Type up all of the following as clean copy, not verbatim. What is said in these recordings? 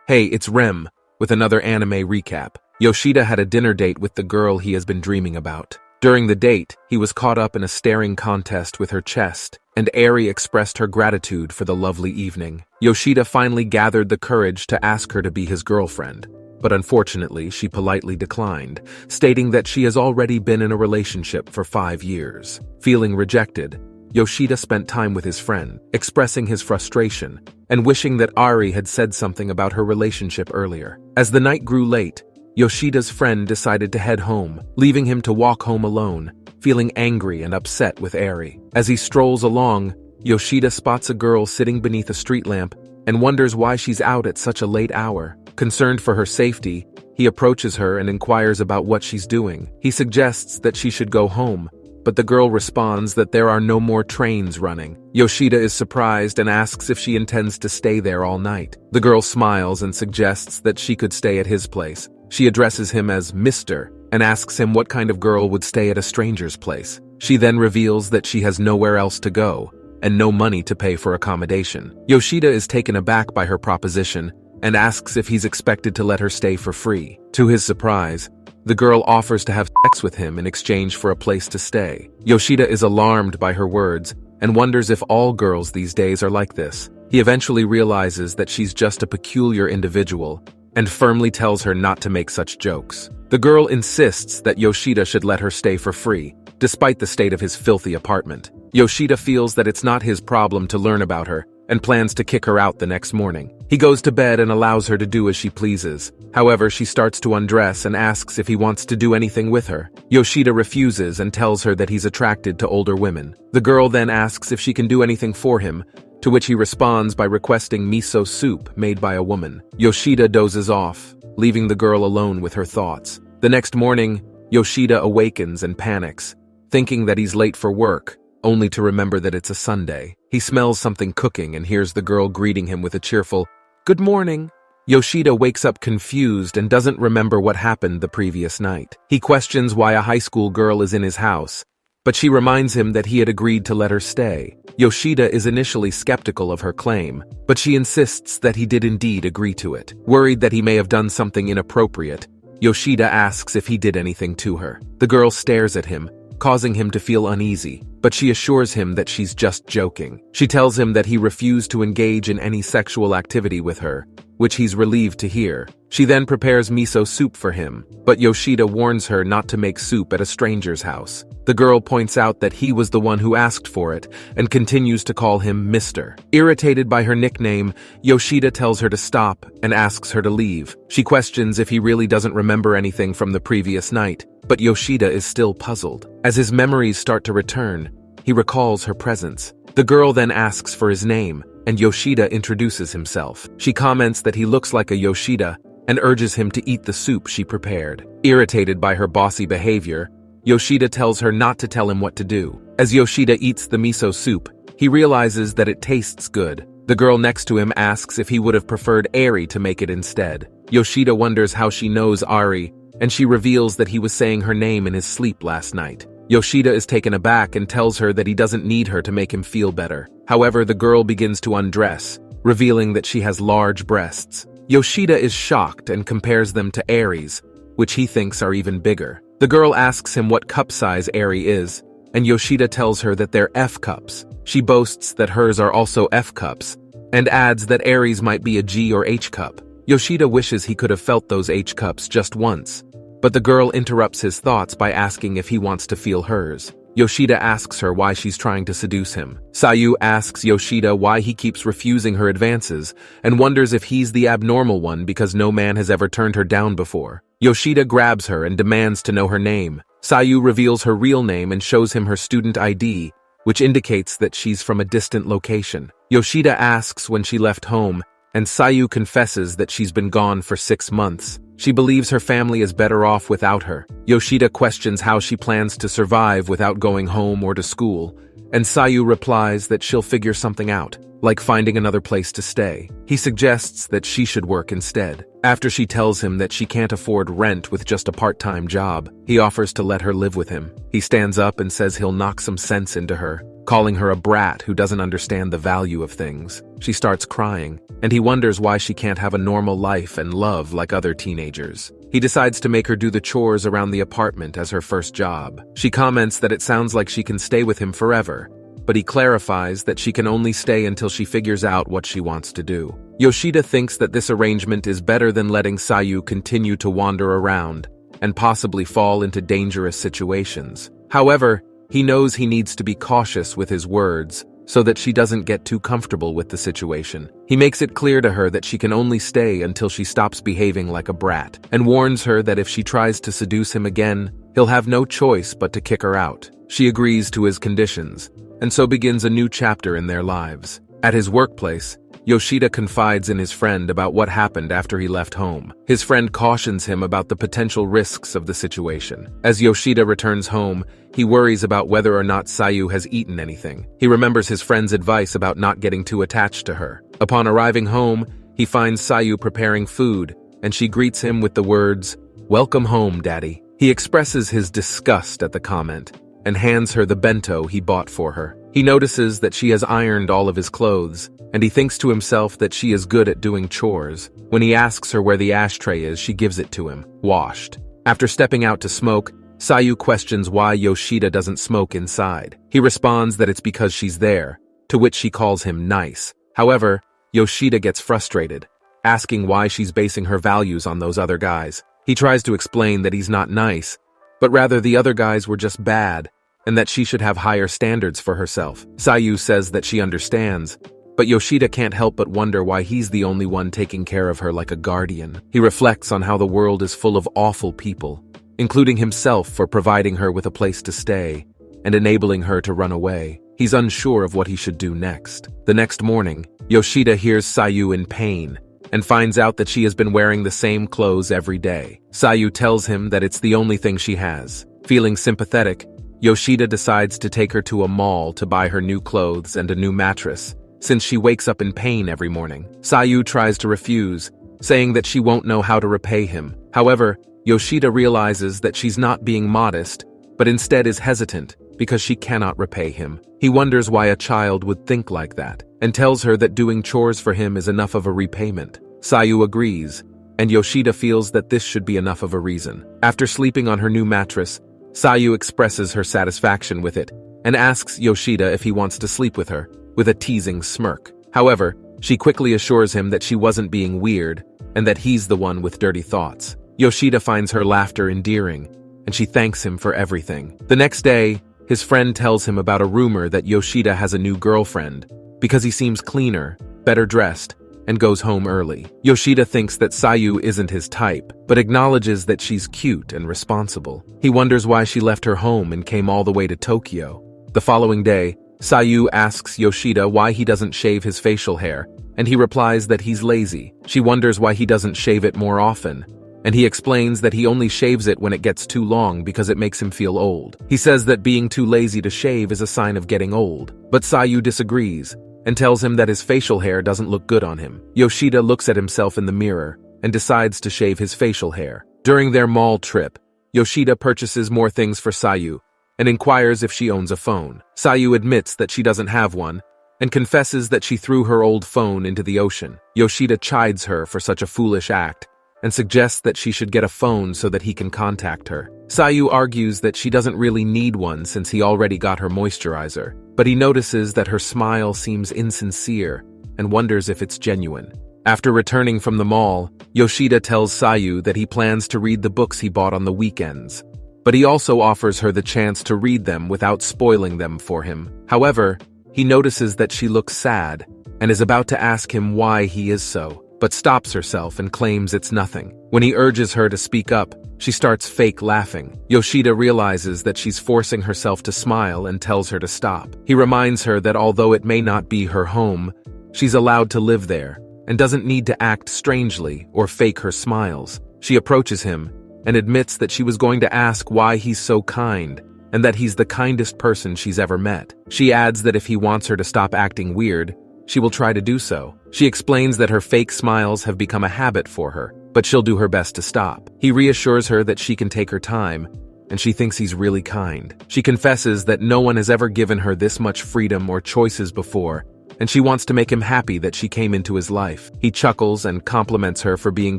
Hey, it's Rem, with another anime recap. Yoshida had a dinner date with the girl he has been dreaming about. During the date, he was caught up in a staring contest with her chest, and Arie expressed her gratitude for the lovely evening. Yoshida finally gathered the courage to ask her to be his girlfriend, but unfortunately, she politely declined, stating that she has already been in a relationship for 5 years. Feeling rejected, Yoshida spent time with his friend, expressing his frustration and wishing that Arie had said something about her relationship earlier. As the night grew late, Yoshida's friend decided to head home, leaving him to walk home alone, feeling angry and upset with Arie. As he strolls along, Yoshida spots a girl sitting beneath a street lamp and wonders why she's out at such a late hour. Concerned for her safety, he approaches her and inquires about what she's doing. He suggests that she should go home, but the girl responds that there are no more trains running. Yoshida is surprised and asks if she intends to stay there all night. The girl smiles and suggests that she could stay at his place. She addresses him as Mr. and asks him what kind of girl would stay at a stranger's place. She then reveals that she has nowhere else to go and no money to pay for accommodation. Yoshida is taken aback by her proposition and asks if he's expected to let her stay for free. To his surprise, the girl offers to have sex with him in exchange for a place to stay. Yoshida is alarmed by her words and wonders if all girls these days are like this. He eventually realizes that she's just a peculiar individual and firmly tells her not to make such jokes. The girl insists that Yoshida should let her stay for free, despite the state of his filthy apartment. Yoshida feels that it's not his problem to learn about her and plans to kick her out the next morning. He goes to bed and allows her to do as she pleases. However, she starts to undress and asks if he wants to do anything with her. Yoshida refuses and tells her that he's attracted to older women. The girl then asks if she can do anything for him, to which he responds by requesting miso soup made by a woman. Yoshida dozes off, leaving the girl alone with her thoughts. The next morning, Yoshida awakens and panics, thinking that he's late for work, only to remember that it's a Sunday. He smells something cooking and hears the girl greeting him with a cheerful, "Good morning." Yoshida wakes up confused and doesn't remember what happened the previous night. He questions why a high school girl is in his house, but she reminds him that he had agreed to let her stay. Yoshida is initially skeptical of her claim, but she insists that he did indeed agree to it. Worried that he may have done something inappropriate, Yoshida asks if he did anything to her. The girl stares at him, causing him to feel uneasy, but she assures him that she's just joking. She tells him that he refused to engage in any sexual activity with her, which he's relieved to hear. She then prepares miso soup for him, but Yoshida warns her not to make soup at a stranger's house. The girl points out that he was the one who asked for it and continues to call him Mr. Irritated by her nickname, Yoshida tells her to stop and asks her to leave. She questions if he really doesn't remember anything from the previous night, but Yoshida is still puzzled. As his memories start to return, he recalls her presence. The girl then asks for his name, and Yoshida introduces himself. She comments that he looks like a Yoshida and urges him to eat the soup she prepared. Irritated by her bossy behavior, Yoshida tells her not to tell him what to do. As Yoshida eats the miso soup, he realizes that it tastes good. The girl next to him asks if he would have preferred Arie to make it instead. Yoshida wonders how she knows Arie, and she reveals that he was saying her name in his sleep last night. Yoshida is taken aback and tells her that he doesn't need her to make him feel better. However, the girl begins to undress, revealing that she has large breasts. Yoshida is shocked and compares them to Arie's, which he thinks are even bigger. The girl asks him what cup size Arie is, and Yoshida tells her that they're F cups. She boasts that hers are also F cups, and adds that Arie's might be a G or H cup. Yoshida wishes he could have felt those H cups just once, but the girl interrupts his thoughts by asking if he wants to feel hers. Yoshida asks her why she's trying to seduce him. Sayu asks Yoshida why he keeps refusing her advances and wonders if he's the abnormal one because no man has ever turned her down before. Yoshida grabs her and demands to know her name. Sayu reveals her real name and shows him her student ID, which indicates that she's from a distant location. Yoshida asks when she left home, and Sayu confesses that she's been gone for 6 months. She believes her family is better off without her. Yoshida questions how she plans to survive without going home or to school, and Sayu replies that she'll figure something out, like finding another place to stay. He suggests that she should work instead. After she tells him that she can't afford rent with just a part-time job, he offers to let her live with him. He stands up and says he'll knock some sense into her, calling her a brat who doesn't understand the value of things. She starts crying, and he wonders why she can't have a normal life and love like other teenagers. He decides to make her do the chores around the apartment as her first job. She comments that it sounds like she can stay with him forever, but he clarifies that she can only stay until she figures out what she wants to do. Yoshida thinks that this arrangement is better than letting Sayu continue to wander around and possibly fall into dangerous situations. However, he knows he needs to be cautious with his words so that she doesn't get too comfortable with the situation. He makes it clear to her that she can only stay until she stops behaving like a brat, and warns her that if she tries to seduce him again, he'll have no choice but to kick her out. She agrees to his conditions, and so begins a new chapter in their lives. At his workplace, Yoshida confides in his friend about what happened after he left home. His friend cautions him about the potential risks of the situation. As Yoshida returns home, he worries about whether or not Sayu has eaten anything. He remembers his friend's advice about not getting too attached to her. Upon arriving home, he finds Sayu preparing food, and she greets him with the words, "Welcome home, Daddy." He expresses his disgust at the comment and hands her the bento he bought for her. He notices that she has ironed all of his clothes, and he thinks to himself that she is good at doing chores. When he asks her where the ashtray is, she gives it to him, washed. After stepping out to smoke, Sayu questions why Yoshida doesn't smoke inside. He responds that it's because she's there, to which she calls him nice. However, Yoshida gets frustrated, asking why she's basing her values on those other guys. He tries to explain that he's not nice, but rather the other guys were just bad, and that she should have higher standards for herself. Sayu says that she understands, but Yoshida can't help but wonder why he's the only one taking care of her like a guardian. He reflects on how the world is full of awful people, including himself for providing her with a place to stay and enabling her to run away. He's unsure of what he should do next. The next morning, Yoshida hears Sayu in pain and finds out that she has been wearing the same clothes every day. Sayu tells him that it's the only thing she has. Feeling sympathetic, Yoshida decides to take her to a mall to buy her new clothes and a new mattress, since she wakes up in pain every morning. Sayu tries to refuse, saying that she won't know how to repay him. However, Yoshida realizes that she's not being modest, but instead is hesitant because she cannot repay him. He wonders why a child would think like that, and tells her that doing chores for him is enough of a repayment. Sayu agrees, and Yoshida feels that this should be enough of a reason. After sleeping on her new mattress, Sayu expresses her satisfaction with it, and asks Yoshida if he wants to sleep with her, with a teasing smirk. However, she quickly assures him that she wasn't being weird, and that he's the one with dirty thoughts. Yoshida finds her laughter endearing, and she thanks him for everything. The next day, his friend tells him about a rumor that Yoshida has a new girlfriend, because he seems cleaner, better dressed, and goes home early. Yoshida thinks that Sayu isn't his type, but acknowledges that she's cute and responsible. He wonders why she left her home and came all the way to Tokyo. The following day, Sayu asks Yoshida why he doesn't shave his facial hair, and he replies that he's lazy. She wonders why he doesn't shave it more often, and he explains that he only shaves it when it gets too long because it makes him feel old. He says that being too lazy to shave is a sign of getting old, but Sayu disagrees and tells him that his facial hair doesn't look good on him. Yoshida looks at himself in the mirror and decides to shave his facial hair. During their mall trip, Yoshida purchases more things for Sayu and inquires if she owns a phone. Sayu admits that she doesn't have one and confesses that she threw her old phone into the ocean. Yoshida chides her for such a foolish act and suggests that she should get a phone so that he can contact her. Sayu argues that she doesn't really need one since he already got her moisturizer, but he notices that her smile seems insincere and wonders if it's genuine. After returning from the mall, Yoshida tells Sayu that he plans to read the books he bought on the weekends, but he also offers her the chance to read them without spoiling them for him. However, he notices that she looks sad and is about to ask him why he is so, but stops herself and claims it's nothing. When he urges her to speak up, she starts fake laughing. Yoshida realizes that she's forcing herself to smile and tells her to stop. He reminds her that although it may not be her home, she's allowed to live there and doesn't need to act strangely or fake her smiles. She approaches him and admits that she was going to ask why he's so kind and that he's the kindest person she's ever met. She adds that if he wants her to stop acting weird, she will try to do so. She explains that her fake smiles have become a habit for her, but she'll do her best to stop. He reassures her that she can take her time and she thinks he's really kind. She confesses that no one has ever given her this much freedom or choices before, and she wants to make him happy that she came into his life. He chuckles and compliments her for being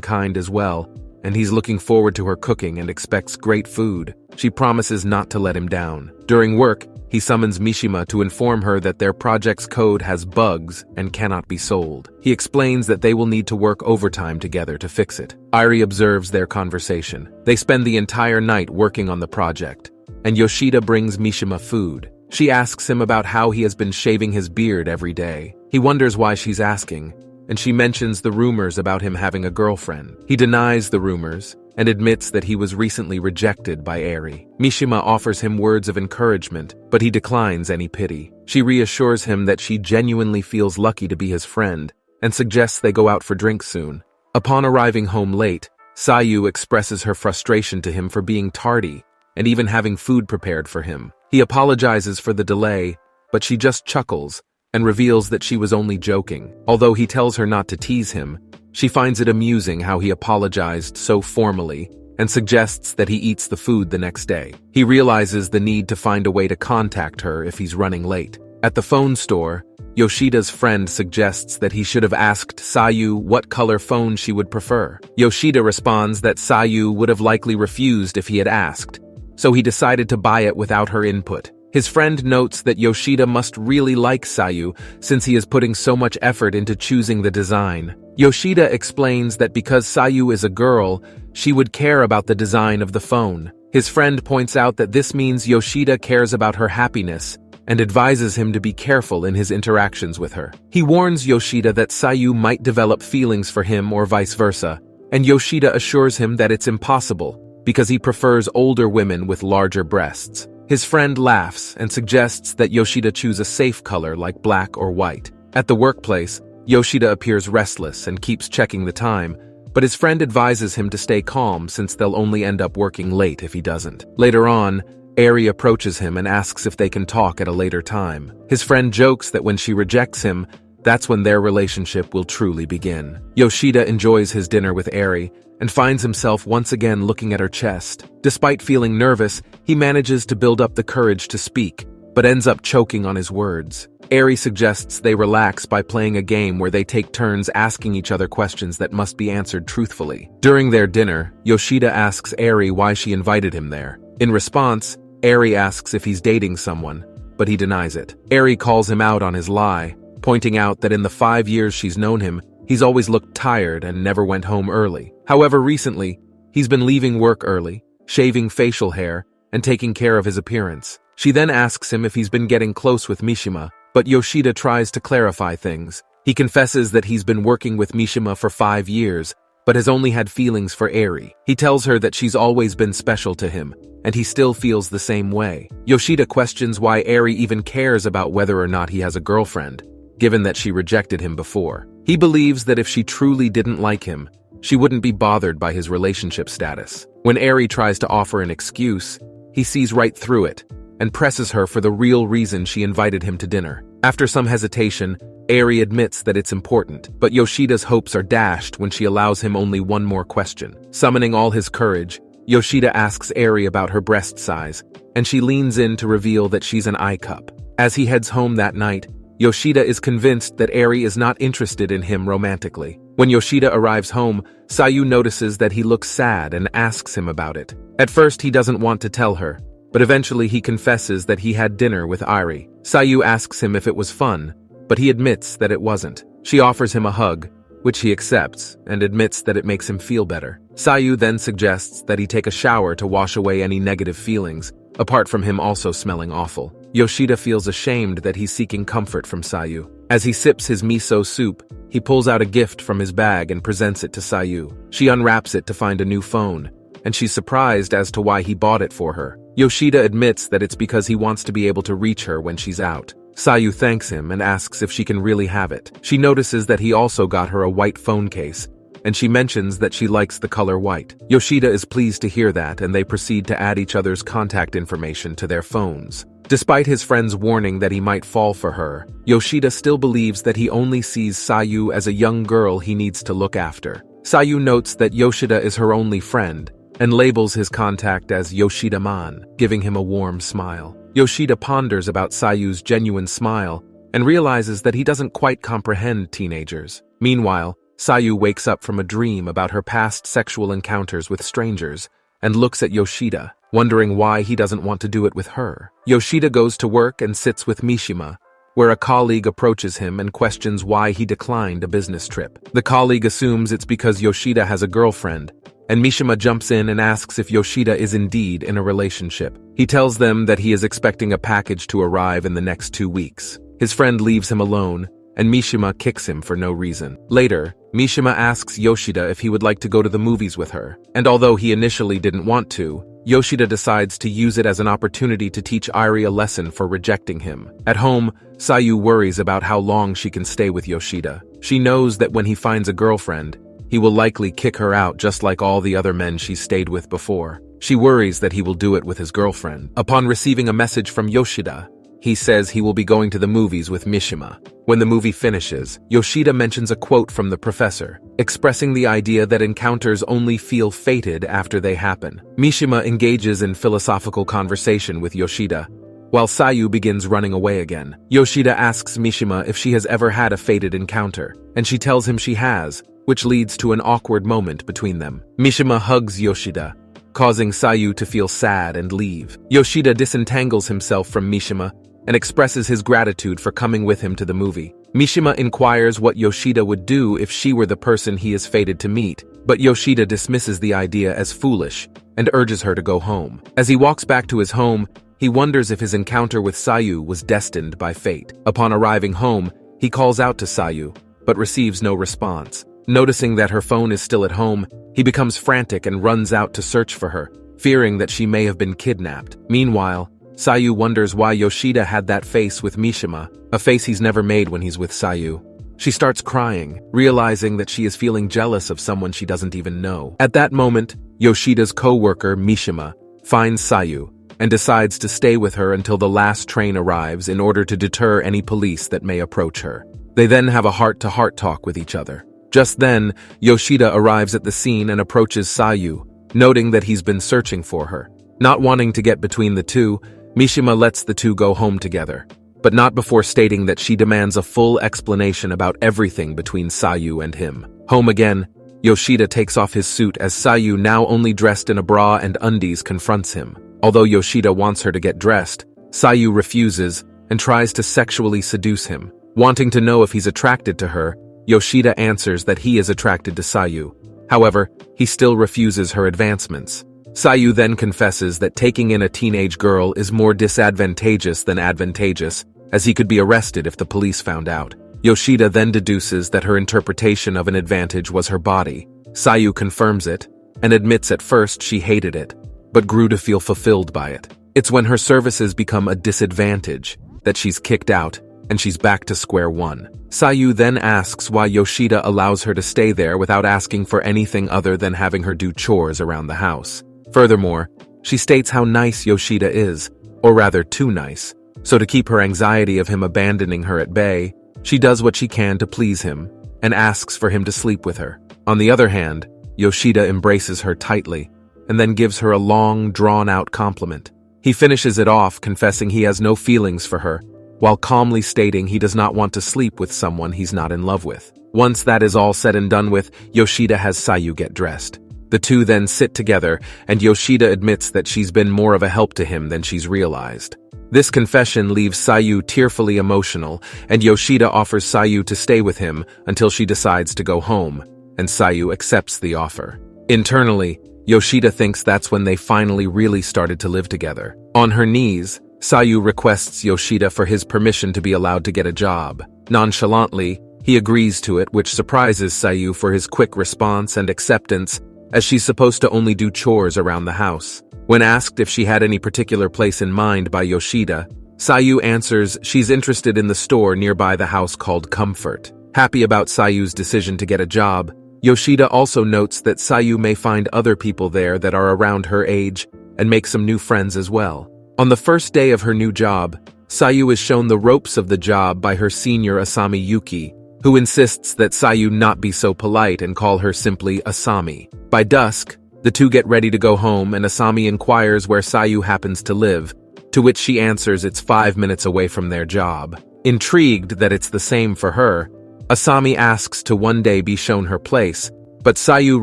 kind as well, and he's looking forward to her cooking and expects great food. She promises not to let him down. During work, he summons Mishima to inform her that their project's code has bugs and cannot be sold. He explains that they will need to work overtime together to fix it. Arie observes their conversation. They spend the entire night working on the project, and Yoshida brings Mishima food. She asks him about how he has been shaving his beard every day. He wonders why she's asking, and she mentions the rumors about him having a girlfriend. He denies the rumors and admits that he was recently rejected by Arie. Mishima offers him words of encouragement, but he declines any pity. She reassures him that she genuinely feels lucky to be his friend and suggests they go out for drinks soon. Upon arriving home late, Sayu expresses her frustration to him for being tardy and even having food prepared for him. He apologizes for the delay, but she just chuckles and reveals that she was only joking. Although he tells her not to tease him, she finds it amusing how he apologized so formally and suggests that he eats the food the next day. He realizes the need to find a way to contact her if he's running late. At the phone store, Yoshida's friend suggests that he should have asked Sayu what color phone she would prefer. Yoshida responds that Sayu would have likely refused if he had asked, so he decided to buy it without her input. His friend notes that Yoshida must really like Sayu since he is putting so much effort into choosing the design. Yoshida explains that because Sayu is a girl, she would care about the design of the phone. His friend points out that this means Yoshida cares about her happiness and advises him to be careful in his interactions with her. He warns Yoshida that Sayu might develop feelings for him or vice versa, and Yoshida assures him that it's impossible because he prefers older women with larger breasts. His friend laughs and suggests that Yoshida choose a safe color like black or white. At the workplace, Yoshida appears restless and keeps checking the time, but his friend advises him to stay calm since they'll only end up working late if he doesn't. Later on, Arie approaches him and asks if they can talk at a later time. His friend jokes that when she rejects him, that's when their relationship will truly begin. Yoshida enjoys his dinner with Arie and finds himself once again looking at her chest. Despite feeling nervous, he manages to build up the courage to speak, but ends up choking on his words. Arie suggests they relax by playing a game where they take turns asking each other questions that must be answered truthfully. During their dinner, Yoshida asks Arie why she invited him there. In response, Arie asks if he's dating someone, but he denies it. Arie calls him out on his lie, pointing out that in the 5 years she's known him, he's always looked tired and never went home early. However, recently, he's been leaving work early, shaving facial hair, and taking care of his appearance. She then asks him if he's been getting close with Mishima, but Yoshida tries to clarify things. He confesses that he's been working with Mishima for 5 years, but has only had feelings for Arie. He tells her that she's always been special to him, and he still feels the same way. Yoshida questions why Arie even cares about whether or not he has a girlfriend, given that she rejected him before. He believes that if she truly didn't like him, she wouldn't be bothered by his relationship status. When Arie tries to offer an excuse, he sees right through it and presses her for the real reason she invited him to dinner. After some hesitation, Arie admits that it's important, but Yoshida's hopes are dashed when she allows him only one more question. Summoning all his courage, Yoshida asks Arie about her breast size, and she leans in to reveal that she's an I cup. As he heads home that night, Yoshida is convinced that Arie is not interested in him romantically. When Yoshida arrives home, Sayu notices that he looks sad and asks him about it. At first, he doesn't want to tell her, but eventually he confesses that he had dinner with Arie. Sayu asks him if it was fun, but he admits that it wasn't. She offers him a hug, which he accepts, and admits that it makes him feel better. Sayu then suggests that he take a shower to wash away any negative feelings, apart from him also smelling awful. Yoshida feels ashamed that he's seeking comfort from Sayu. As he sips his miso soup, he pulls out a gift from his bag and presents it to Sayu. She unwraps it to find a new phone, and she's surprised as to why he bought it for her. Yoshida admits that it's because he wants to be able to reach her when she's out. Sayu thanks him and asks if she can really have it. She notices that he also got her a white phone case, and she mentions that she likes the color white. Yoshida is pleased to hear that, and they proceed to add each other's contact information to their phones. Despite his friend's warning that he might fall for her, Yoshida still believes that he only sees Sayu as a young girl he needs to look after. Sayu notes that Yoshida is her only friend, and labels his contact as Yoshida-man, giving him a warm smile. Yoshida ponders about Sayu's genuine smile and realizes that he doesn't quite comprehend teenagers. Meanwhile, Sayu wakes up from a dream about her past sexual encounters with strangers and looks at Yoshida, wondering why he doesn't want to do it with her. Yoshida goes to work and sits with Mishima, where a colleague approaches him and questions why he declined a business trip. The colleague assumes it's because Yoshida has a girlfriend, and Mishima jumps in and asks if Yoshida is indeed in a relationship. He tells them that he is expecting a package to arrive in the next 2 weeks. His friend leaves him alone, and Mishima kicks him for no reason. Later, Mishima asks Yoshida if he would like to go to the movies with her, and although he initially didn't want to, Yoshida decides to use it as an opportunity to teach Arie a lesson for rejecting him. At home, Sayu worries about how long she can stay with Yoshida. She knows that when he finds a girlfriend, he will likely kick her out just like all the other men she stayed with before. She worries that he will do it with his girlfriend. Upon receiving a message from Yoshida, he says he will be going to the movies with Mishima. When the movie finishes, Yoshida mentions a quote from the professor, expressing the idea that encounters only feel fated after they happen. Mishima engages in philosophical conversation with Yoshida, while Sayu begins running away again. Yoshida asks Mishima if she has ever had a fated encounter, and she tells him she has, which leads to an awkward moment between them. Mishima hugs Yoshida, causing Sayu to feel sad and leave. Yoshida disentangles himself from Mishima and expresses his gratitude for coming with him to the movie. Mishima inquires what Yoshida would do if she were the person he is fated to meet, but Yoshida dismisses the idea as foolish and urges her to go home. As he walks back to his home, he wonders if his encounter with Sayu was destined by fate. Upon arriving home, he calls out to Sayu, but receives no response. Noticing that her phone is still at home, he becomes frantic and runs out to search for her, fearing that she may have been kidnapped. Meanwhile, Sayu wonders why Yoshida had that face with Mishima, a face he's never made when he's with Sayu. She starts crying, realizing that she is feeling jealous of someone she doesn't even know. At that moment, Yoshida's co-worker, Mishima, finds Sayu and decides to stay with her until the last train arrives in order to deter any police that may approach her. They then have a heart-to-heart talk with each other. Just then, Yoshida arrives at the scene and approaches Sayu, noting that he's been searching for her. Not wanting to get between the two, Mishima lets the two go home together, but not before stating that she demands a full explanation about everything between Sayu and him. Home again, Yoshida takes off his suit as Sayu, now only dressed in a bra and undies, confronts him. Although Yoshida wants her to get dressed, Sayu refuses and tries to sexually seduce him. Wanting to know if he's attracted to her, Yoshida answers that he is attracted to Sayu. However, he still refuses her advancements. Sayu then confesses that taking in a teenage girl is more disadvantageous than advantageous, as he could be arrested if the police found out. Yoshida then deduces that her interpretation of an advantage was her body. Sayu confirms it, and admits at first she hated it, but grew to feel fulfilled by it. It's when her services become a disadvantage that she's kicked out, and she's back to square one. Sayu then asks why Yoshida allows her to stay there without asking for anything other than having her do chores around the house. Furthermore, she states how nice Yoshida is, or rather too nice, so to keep her anxiety of him abandoning her at bay, she does what she can to please him, and asks for him to sleep with her. On the other hand, Yoshida embraces her tightly, and then gives her a long, drawn-out compliment. He finishes it off, confessing he has no feelings for her, while calmly stating he does not want to sleep with someone he's not in love with. Once that is all said and done with, Yoshida has Sayu get dressed. The two then sit together, and Yoshida admits that she's been more of a help to him than she's realized. This confession leaves Sayu tearfully emotional, and Yoshida offers Sayu to stay with him until she decides to go home, and Sayu accepts the offer. Internally, Yoshida thinks that's when they finally really started to live together. On her knees, Sayu requests Yoshida for his permission to be allowed to get a job. Nonchalantly, he agrees to it, which surprises Sayu for his quick response and acceptance, as she's supposed to only do chores around the house. When asked if she had any particular place in mind by Yoshida, Sayu answers she's interested in the store nearby the house called Comfort. Happy about Sayu's decision to get a job, Yoshida also notes that Sayu may find other people there that are around her age and make some new friends as well. On the first day of her new job, Sayu is shown the ropes of the job by her senior Asami Yuki, who insists that Sayu not be so polite and call her simply Asami. By dusk, The two get ready to go home, and Aami inquires where Sayu happens to live, to which she answers it's 5 minutes away from their job. Intrigued that it's the same for her, Aami asks to one day be shown her place, but Sayu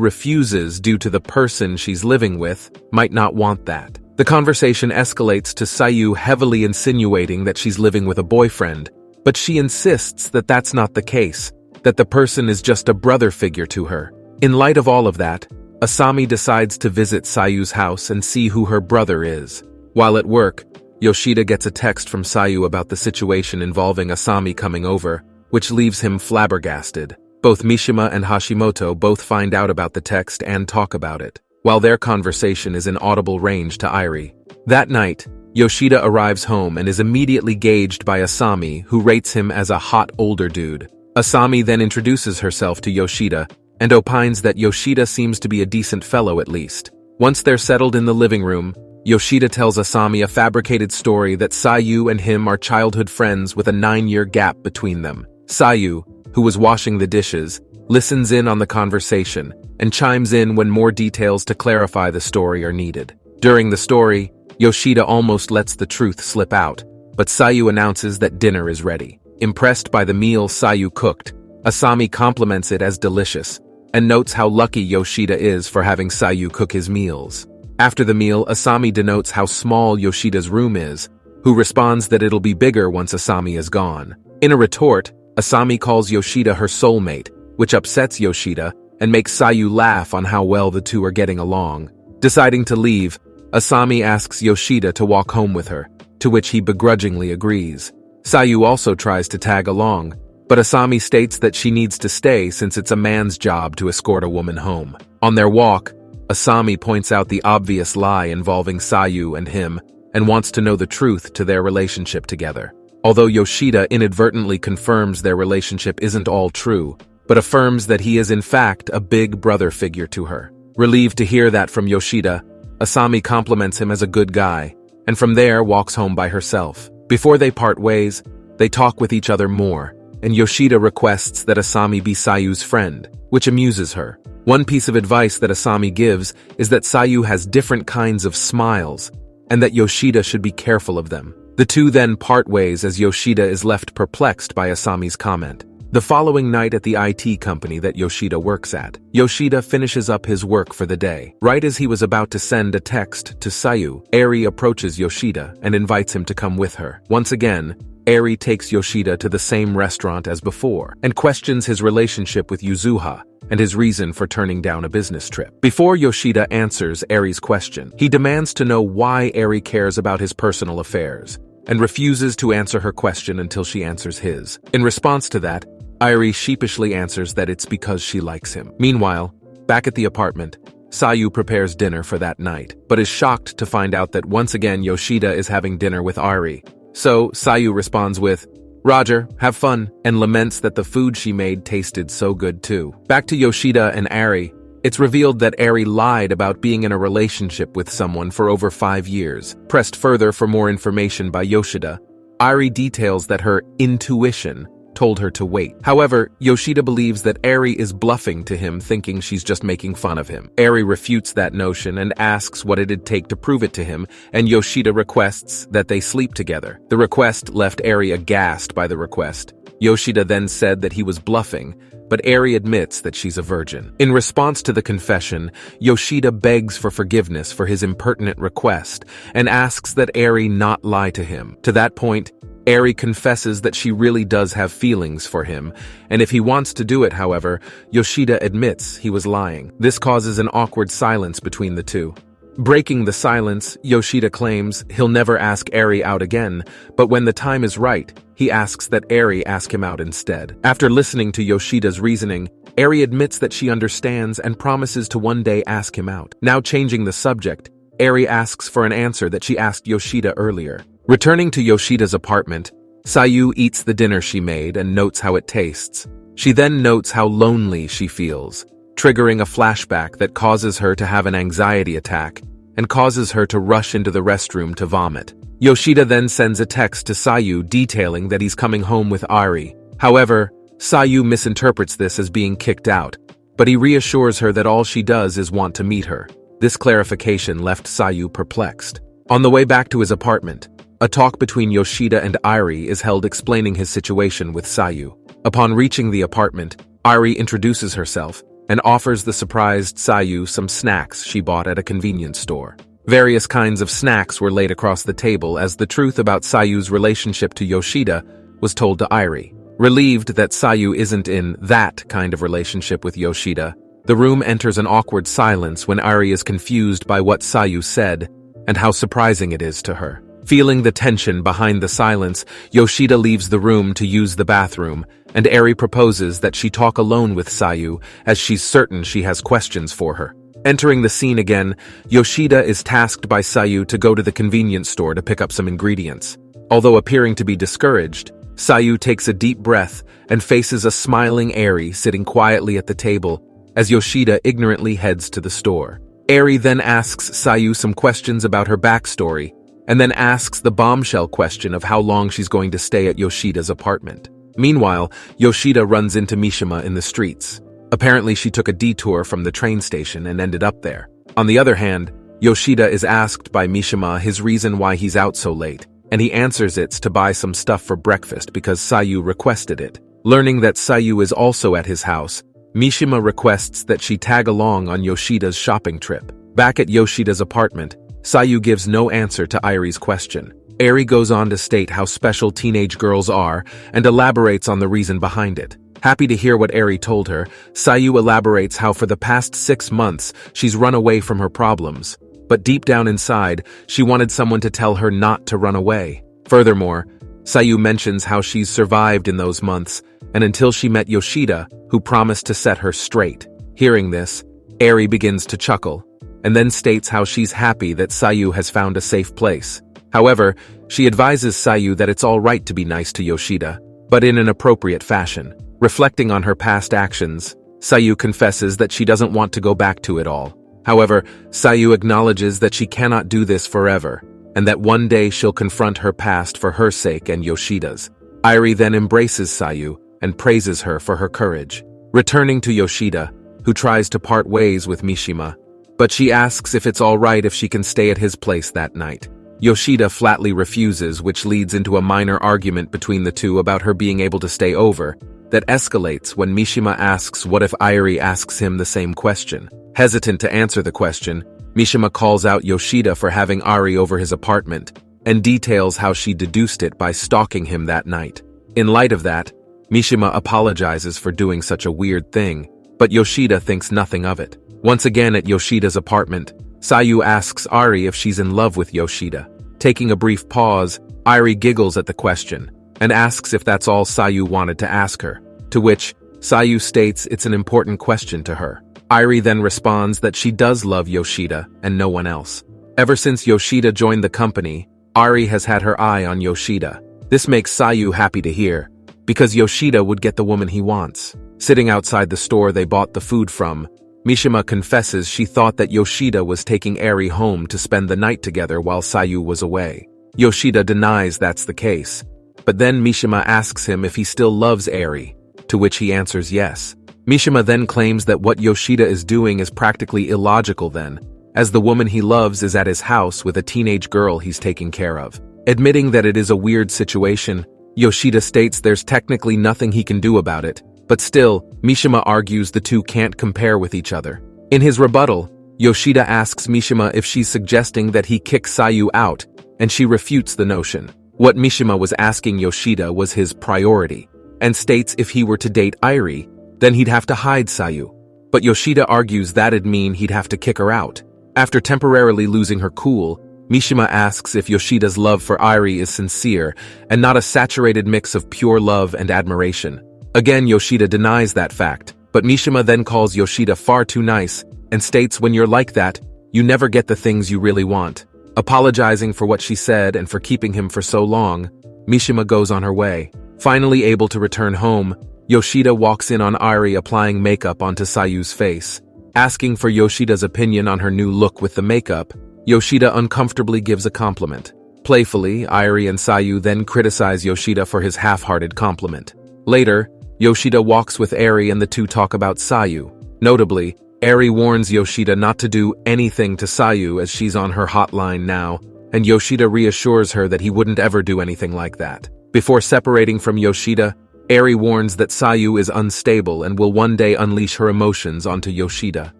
refuses due to the person she's living with might not want that. The conversation escalates to Sayu heavily insinuating that she's living with a boyfriend, but she insists that that's not the case, that the person is just a brother figure to her. In light of all of that, Aami decides to visit Sayu's house and see who her brother is. While at work, Yoshida gets a text from Sayu about the situation involving Aami coming over, which leaves him flabbergasted. Both Mishima and Hashimoto both find out about the text and talk about it, while their conversation is in audible range to Arie. That night, Yoshida arrives home and is immediately gauged by Aami, who rates him as a hot older dude. Aami then introduces herself to Yoshida and opines that Yoshida seems to be a decent fellow at least. Once they're settled in the living room, Yoshida tells Aami a fabricated story that Sayu and him are childhood friends with a 9-year gap between them. Sayu, who was washing the dishes, listens in on the conversation and chimes in when more details to clarify the story are needed. During the story, Yoshida almost lets the truth slip out, but Sayu announces that dinner is ready. Impressed by the meal Sayu cooked, Aami compliments it as delicious and notes how lucky Yoshida is for having Sayu cook his meals. After the meal, Aami denotes how small Yoshida's room is, who responds that it'll be bigger once Aami is gone. In a retort, Aami calls Yoshida her soulmate, which upsets Yoshida and makes Sayu laugh on how well the two are getting along. Deciding to leave, Aami asks Yoshida to walk home with her, to which he begrudgingly agrees. Sayu also tries to tag along, but Aami states that she needs to stay since it's a man's job to escort a woman home. On their walk, Aami points out the obvious lie involving Sayu and him and wants to know the truth to their relationship together. Although Yoshida inadvertently confirms their relationship isn't all true, but affirms that he is in fact a big brother figure to her. Relieved to hear that from Yoshida, Aami compliments him as a good guy, and from there walks home by herself. Before they part ways, they talk with each other more, and Yoshida requests that Aami be Sayu's friend, which amuses her. One piece of advice that Aami gives is that Sayu has different kinds of smiles, and that Yoshida should be careful of them. The two then part ways as Yoshida is left perplexed by Asami's comment. The following night at the IT company that Yoshida works at, Yoshida finishes up his work for the day. Right as he was about to send a text to Sayu, Arie approaches Yoshida and invites him to come with her. Once again, Arie takes Yoshida to the same restaurant as before and questions his relationship with Yuzuha and his reason for turning down a business trip. Before Yoshida answers Arie's question, he demands to know why Arie cares about his personal affairs and refuses to answer her question until she answers his. In response to that, Arie sheepishly answers that it's because she likes him. Meanwhile, back at the apartment, Sayu prepares dinner for that night, but is shocked to find out that once again Yoshida is having dinner with Arie. So Sayu responds with, "Roger, have fun," and laments that the food she made tasted so good too. Back to Yoshida and Arie, it's revealed that Arie lied about being in a relationship with someone for over 5 years. Pressed further for more information by Yoshida, Arie details that her intuition told her to wait. However, Yoshida believes that Arie is bluffing to him, thinking she's just making fun of him. Arie refutes that notion and asks what it'd take to prove it to him, and Yoshida requests that they sleep together. The request left Arie aghast by the request. Yoshida then said that he was bluffing, but Arie admits that she's a virgin. In response to the confession, Yoshida begs for forgiveness for his impertinent request and asks that Arie not lie to him. To that point, Arie confesses that she really does have feelings for him, and if he wants to do it, however, Yoshida admits he was lying. This causes an awkward silence between the two. Breaking the silence, Yoshida claims he'll never ask Arie out again, but when the time is right, he asks that Arie ask him out instead. After listening to Yoshida's reasoning, Arie admits that she understands and promises to one day ask him out. Now changing the subject, Arie asks for an answer that she asked Yoshida earlier. Returning to Yoshida's apartment, Sayu eats the dinner she made and notes how it tastes. She then notes how lonely she feels, triggering a flashback that causes her to have an anxiety attack and causes her to rush into the restroom to vomit. Yoshida then sends a text to Sayu detailing that he's coming home with Arie. However, Sayu misinterprets this as being kicked out, but he reassures her that all she does is want to meet her. This clarification left Sayu perplexed. On the way back to his apartment, a talk between Yoshida and Arie is held explaining his situation with Sayu. Upon reaching the apartment, Arie introduces herself and offers the surprised Sayu some snacks she bought at a convenience store. Various kinds of snacks were laid across the table as the truth about Sayu's relationship to Yoshida was told to Arie. Relieved that Sayu isn't in that kind of relationship with Yoshida, the room enters an awkward silence when Arie is confused by what Sayu said and how surprising it is to her. Feeling the tension behind the silence, Yoshida leaves the room to use the bathroom, and Arie proposes that she talk alone with Sayu as she's certain she has questions for her. Entering the scene again, Yoshida is tasked by Sayu to go to the convenience store to pick up some ingredients. Although appearing to be discouraged, Sayu takes a deep breath and faces a smiling Arie sitting quietly at the table as Yoshida ignorantly heads to the store. Arie then asks Sayu some questions about her backstory, and then asks the bombshell question of how long she's going to stay at Yoshida's apartment. Meanwhile, Yoshida runs into Mishima in the streets. Apparently she took a detour from the train station and ended up there. On the other hand, Yoshida is asked by Mishima his reason why he's out so late, and he answers it's to buy some stuff for breakfast because Sayu requested it. Learning that Sayu is also at his house, Mishima requests that she tag along on Yoshida's shopping trip. Back at Yoshida's apartment, Sayu gives no answer to Arie's question. Arie goes on to state how special teenage girls are and elaborates on the reason behind it. Happy to hear what Arie told her, Sayu elaborates how for the past 6 months she's run away from her problems, but deep down inside, she wanted someone to tell her not to run away. Furthermore, Sayu mentions how she's survived in those months and until she met Yoshida, who promised to set her straight. Hearing this, Arie begins to chuckle, and then states how she's happy that Sayu has found a safe place. However, she advises Sayu that it's all right to be nice to Yoshida, but in an appropriate fashion. Reflecting on her past actions, Sayu confesses that she doesn't want to go back to it all. However, Sayu acknowledges that she cannot do this forever, and that one day she'll confront her past for her sake and Yoshida's. Arie then embraces Sayu and praises her for her courage. Returning to Yoshida, who tries to part ways with Mishima, but she asks if it's all right if she can stay at his place that night. Yoshida flatly refuses, which leads into a minor argument between the two about her being able to stay over, that escalates when Mishima asks what if Arie asks him the same question. Hesitant to answer the question, Mishima calls out Yoshida for having Arie over his apartment, and details how she deduced it by stalking him that night. In light of that, Mishima apologizes for doing such a weird thing, but Yoshida thinks nothing of it. Once again at Yoshida's apartment, Sayu asks Arie if she's in love with Yoshida. Taking a brief pause, Arie giggles at the question, and asks if that's all Sayu wanted to ask her, to which Sayu states it's an important question to her. Arie then responds that she does love Yoshida and no one else. Ever since Yoshida joined the company, Arie has had her eye on Yoshida. This makes Sayu happy to hear, because Yoshida would get the woman he wants. Sitting outside the store they bought the food from, Mishima confesses she thought that Yoshida was taking Arie home to spend the night together while Sayu was away. Yoshida denies that's the case, but then Mishima asks him if he still loves Arie, to which he answers yes. Mishima then claims that what Yoshida is doing is practically illogical then, as the woman he loves is at his house with a teenage girl he's taking care of. Admitting that it is a weird situation, Yoshida states there's technically nothing he can do about it, but still, Mishima argues the two can't compare with each other. In his rebuttal, Yoshida asks Mishima if she's suggesting that he kick Sayu out, and she refutes the notion. What Mishima was asking Yoshida was his priority, and states if he were to date Arie, then he'd have to hide Sayu. But Yoshida argues that'd mean he'd have to kick her out. After temporarily losing her cool, Mishima asks if Yoshida's love for Arie is sincere and not a saturated mix of pure love and admiration. Again, Yoshida denies that fact, but Mishima then calls Yoshida far too nice and states when you're like that, you never get the things you really want. Apologizing for what she said and for keeping him for so long, Mishima goes on her way. Finally able to return home, Yoshida walks in on Arie applying makeup onto Sayu's face. Asking for Yoshida's opinion on her new look with the makeup, Yoshida uncomfortably gives a compliment. Playfully, Arie and Sayu then criticize Yoshida for his half-hearted compliment. Later, Yoshida walks with Arie and the two talk about Sayu. Notably, Arie warns Yoshida not to do anything to Sayu as she's on her hotline now, and Yoshida reassures her that he wouldn't ever do anything like that. Before separating from Yoshida, Arie warns that Sayu is unstable and will one day unleash her emotions onto Yoshida.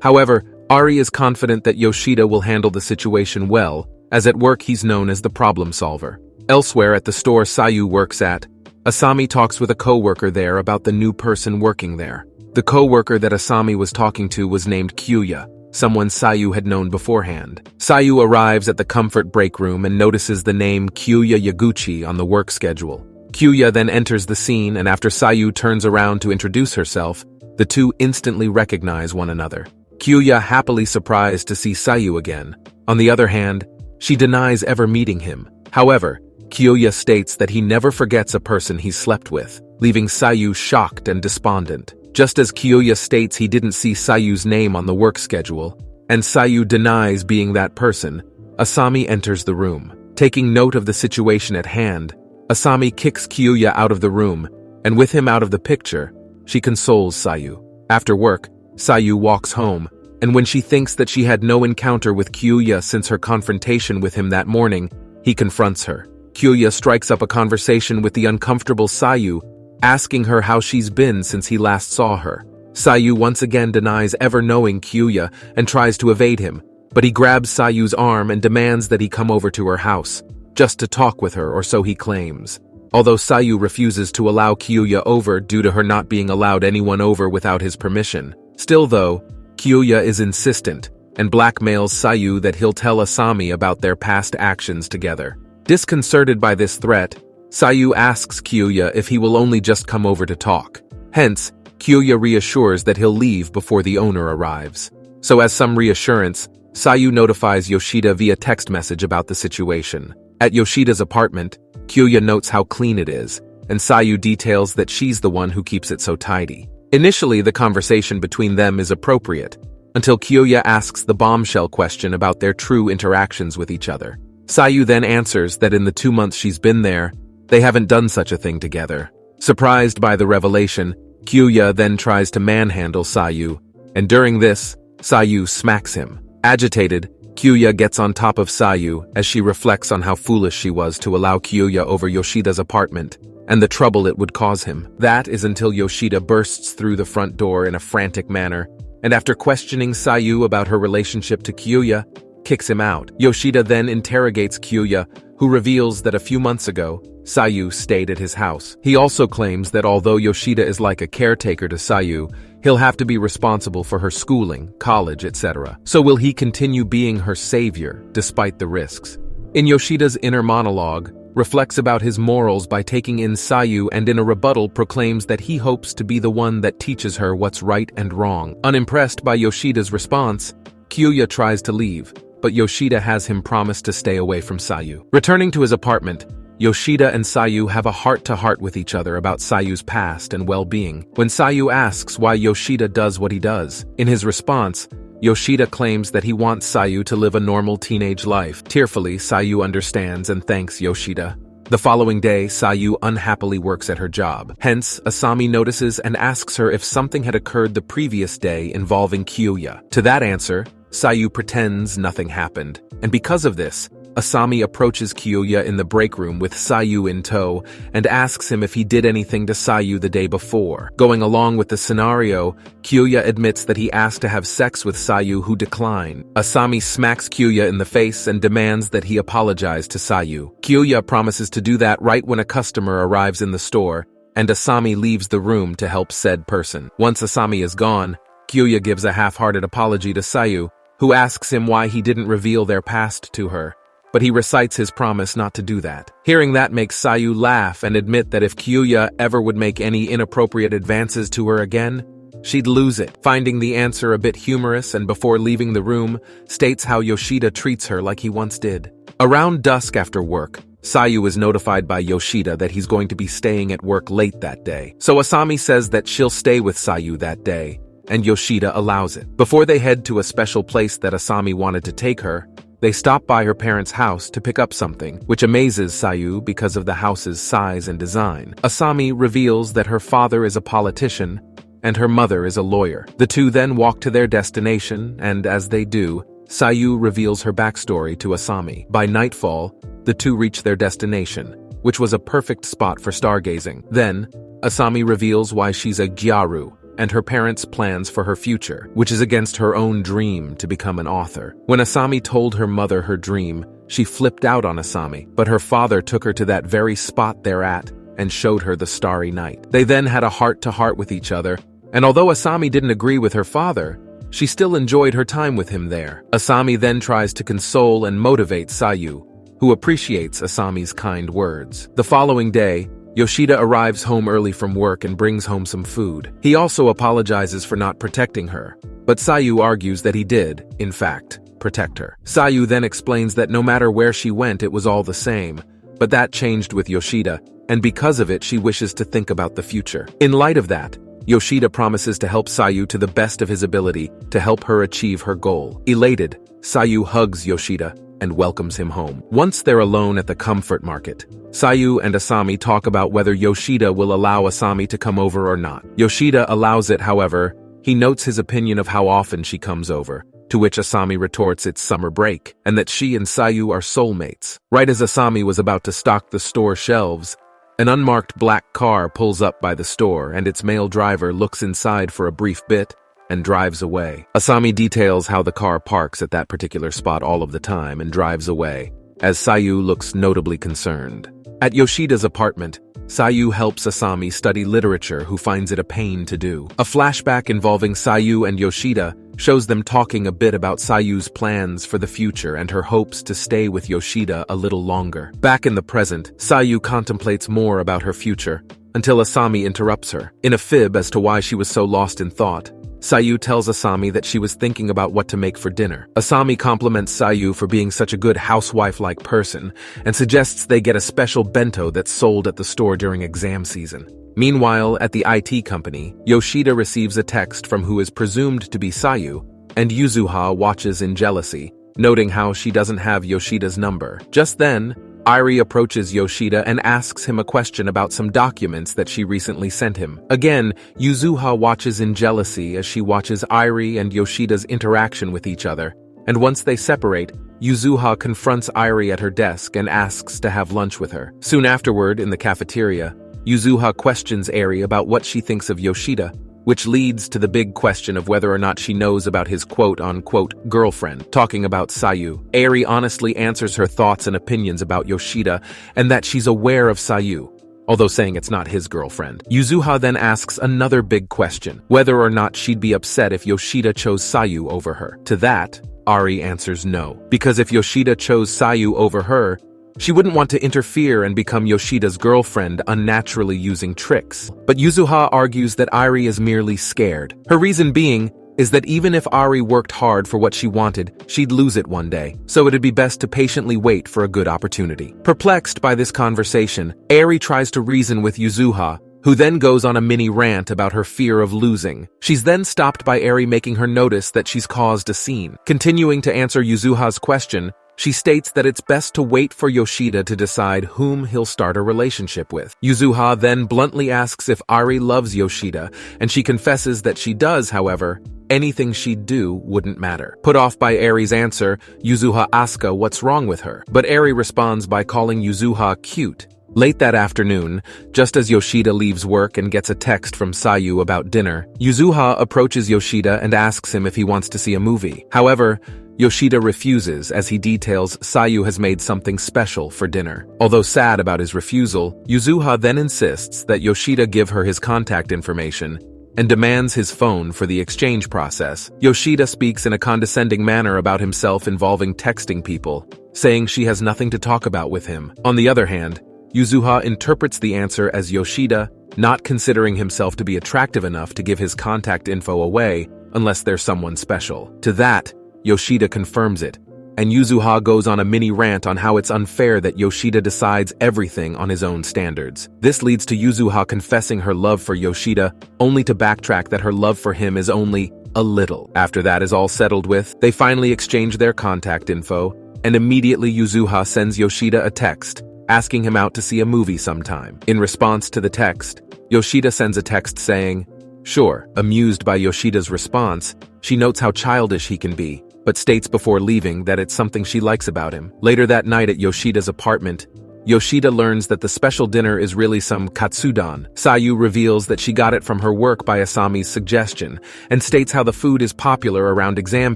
However, Arie is confident that Yoshida will handle the situation well, as at work he's known as the problem solver. Elsewhere at the store Sayu works at, Aami talks with a co-worker there about the new person working there. The co-worker that Aami was talking to was named Kuuya, someone Sayu had known beforehand. Sayu arrives at the comfort break room and notices the name Kuuya Yaguchi on the work schedule. Kuuya then enters the scene, and after Sayu turns around to introduce herself, the two instantly recognize one another. Kuuya happily surprised to see Sayu again. On the other hand, she denies ever meeting him. However, Kuuya states that he never forgets a person he slept with, leaving Sayu shocked and despondent. Just as Kuuya states he didn't see Sayu's name on the work schedule, and Sayu denies being that person, Aami enters the room. Taking note of the situation at hand, Aami kicks Kuuya out of the room, and with him out of the picture, she consoles Sayu. After work, Sayu walks home, and when she thinks that she had no encounter with Kuuya since her confrontation with him that morning, he confronts her. Kuuya strikes up a conversation with the uncomfortable Sayu, asking her how she's been since he last saw her. Sayu once again denies ever knowing Kuuya and tries to evade him, but he grabs Sayu's arm and demands that he come over to her house, just to talk with her, or so he claims. Although Sayu refuses to allow Kuuya over due to her not being allowed anyone over without his permission. Still though, Kuuya is insistent and blackmails Sayu that he'll tell Aami about their past actions together. Disconcerted by this threat, Sayu asks Kuuya if he will only just come over to talk. Hence, Kuuya reassures that he'll leave before the owner arrives. So as some reassurance, Sayu notifies Yoshida via text message about the situation. At Yoshida's apartment, Kuuya notes how clean it is, and Sayu details that she's the one who keeps it so tidy. Initially, the conversation between them is appropriate, until Kuuya asks the bombshell question about their true interactions with each other. Sayu then answers that in the 2 months she's been there, they haven't done such a thing together. Surprised by the revelation, Kuuya then tries to manhandle Sayu, and during this, Sayu smacks him. Agitated, Kuuya gets on top of Sayu as she reflects on how foolish she was to allow Kuuya over Yoshida's apartment, and the trouble it would cause him. That is until Yoshida bursts through the front door in a frantic manner, and after questioning Sayu about her relationship to Kuuya, kicks him out. Yoshida then interrogates Kuuya, who reveals that a few months ago, Sayu stayed at his house. He also claims that although Yoshida is like a caretaker to Sayu, he'll have to be responsible for her schooling, college, etc. So will he continue being her savior, despite the risks? In Yoshida's inner monologue, reflects about his morals by taking in Sayu, and in a rebuttal proclaims that he hopes to be the one that teaches her what's right and wrong. Unimpressed by Yoshida's response, Kuuya tries to leave, but Yoshida has him promise to stay away from Sayu. Returning to his apartment, Yoshida and Sayu have a heart-to-heart with each other about Sayu's past and well-being. When Sayu asks why Yoshida does what he does, in his response, Yoshida claims that he wants Sayu to live a normal teenage life. Tearfully, Sayu understands and thanks Yoshida. The following day, Sayu unhappily works at her job. Hence, Aami notices and asks her if something had occurred the previous day involving Kuuya. To that answer, Sayu pretends nothing happened, and because of this, Aami approaches Kuuya in the break room with Sayu in tow and asks him if he did anything to Sayu the day before. Going along with the scenario, Kuuya admits that he asked to have sex with Sayu, who declined. Aami smacks Kuuya in the face and demands that he apologize to Sayu. Kuuya promises to do that right when a customer arrives in the store, and Aami leaves the room to help said person. Once Aami is gone, Kuuya gives a half-hearted apology to Sayu, who asks him why he didn't reveal their past to her, but he recites his promise not to do that. Hearing that makes Sayu laugh and admit that if Kuuya ever would make any inappropriate advances to her again, she'd lose it. Finding the answer a bit humorous, and before leaving the room, states how Yoshida treats her like he once did. Around dusk after work, Sayu is notified by Yoshida that he's going to be staying at work late that day. So Aami says that she'll stay with Sayu that day, and Yoshida allows it. Before they head to a special place that Aami wanted to take her, they stop by her parents' house to pick up something, which amazes Sayu because of the house's size and design. Aami reveals that her father is a politician, and her mother is a lawyer. The two then walk to their destination, and as they do, Sayu reveals her backstory to Asami. By nightfall, the two reach their destination, which was a perfect spot for stargazing. Then, Asami reveals why she's a gyaru, and her parents' plans for her future, which is against her own dream to become an author. When Asami told her mother her dream, she flipped out on Asami, but her father took her to that very spot they're at and showed her the starry night. They then had a heart-to-heart with each other, and although Asami didn't agree with her father, she still enjoyed her time with him there. Asami then tries to console and motivate Sayu, who appreciates Asami's kind words. The following day, Yoshida arrives home early from work and brings home some food. He also apologizes for not protecting her, but Sayu argues that he did, in fact, protect her. Sayu then explains that no matter where she went, it was all the same, but that changed with Yoshida, and because of it, she wishes to think about the future. In light of that, Yoshida promises to help Sayu to the best of his ability to help her achieve her goal. Elated, Sayu hugs Yoshida and welcomes him home. Once they're alone at the comfort market, Sayu and Asami talk about whether Yoshida will allow Asami to come over or not. Yoshida allows it, however. He notes his opinion of how often she comes over, to which Asami retorts it's summer break, and that she and Sayu are soulmates. Right as Asami was about to stock the store shelves, an unmarked black car pulls up by the store, and its male driver looks inside for a brief bit and drives away. Asami details how the car parks at that particular spot all of the time and drives away, as Sayu looks notably concerned. At Yoshida's apartment, Sayu helps Asami study literature, who finds it a pain to do. A flashback involving Sayu and Yoshida shows them talking a bit about Sayu's plans for the future and her hopes to stay with Yoshida a little longer. Back in the present, Sayu contemplates more about her future, until Asami interrupts her. In a fib as to why she was so lost in thought, Sayu tells Asami that she was thinking about what to make for dinner. Asami compliments Sayu for being such a good housewife-like person and suggests they get a special bento that's sold at the store during exam season. Meanwhile, at the IT company, Yoshida receives a text from who is presumed to be Sayu, and Yuzuha watches in jealousy, noting how she doesn't have Yoshida's number. Just then, Arie approaches Yoshida and asks him a question about some documents that she recently sent him. Again, Yuzuha watches in jealousy as she watches Arie and Yoshida's interaction with each other, and once they separate, Yuzuha confronts Arie at her desk and asks to have lunch with her. Soon afterward, in the cafeteria, Yuzuha questions Arie about what she thinks of Yoshida, which leads to the big question of whether or not she knows about his quote-unquote girlfriend. Talking about Sayu, Arie honestly answers her thoughts and opinions about Yoshida and that she's aware of Sayu, although saying it's not his girlfriend. Yuzuha then asks another big question, whether or not she'd be upset if Yoshida chose Sayu over her. To that, Arie answers no, because if Yoshida chose Sayu over her, she wouldn't want to interfere and become Yoshida's girlfriend, unnaturally using tricks. But Yuzuha argues that Arie is merely scared. Her reason being is that even if Arie worked hard for what she wanted, she'd lose it one day, so it'd be best to patiently wait for a good opportunity. Perplexed by this conversation, Arie tries to reason with Yuzuha, who then goes on a mini rant about her fear of losing. She's then stopped by Arie, making her notice that she's caused a scene. Continuing to answer Yuzuha's question, she states that it's best to wait for Yoshida to decide whom he'll start a relationship with. Yuzuha then bluntly asks if Arie loves Yoshida, and she confesses that she does. However, anything she'd do wouldn't matter. Put off by Arie's answer, Yuzuha asks what's wrong with her, but Arie responds by calling Yuzuha cute. Late that afternoon, just as Yoshida leaves work and gets a text from Sayu about dinner, Yuzuha approaches Yoshida and asks him if he wants to see a movie. However, Yoshida refuses as he details Sayu has made something special for dinner. Although sad about his refusal, Yuzuha then insists that Yoshida give her his contact information and demands his phone for the exchange process. Yoshida speaks in a condescending manner about himself involving texting people, saying she has nothing to talk about with him. On the other hand, Yuzuha interprets the answer as Yoshida not considering himself to be attractive enough to give his contact info away unless there's someone special. To that, Yoshida confirms it, and Yuzuha goes on a mini rant on how it's unfair that Yoshida decides everything on his own standards. This leads to Yuzuha confessing her love for Yoshida, only to backtrack that her love for him is only a little. After that is all settled with, they finally exchange their contact info, and immediately Yuzuha sends Yoshida a text, asking him out to see a movie sometime. In response to the text, Yoshida sends a text saying, Sure, amused by Yoshida's response, she notes how childish he can be, but states before leaving that it's something she likes about him. Later that night at Yoshida's apartment, Yoshida learns that the special dinner is really some katsudon. Sayu reveals that she got it from her work by Asami's suggestion, and states how the food is popular around exam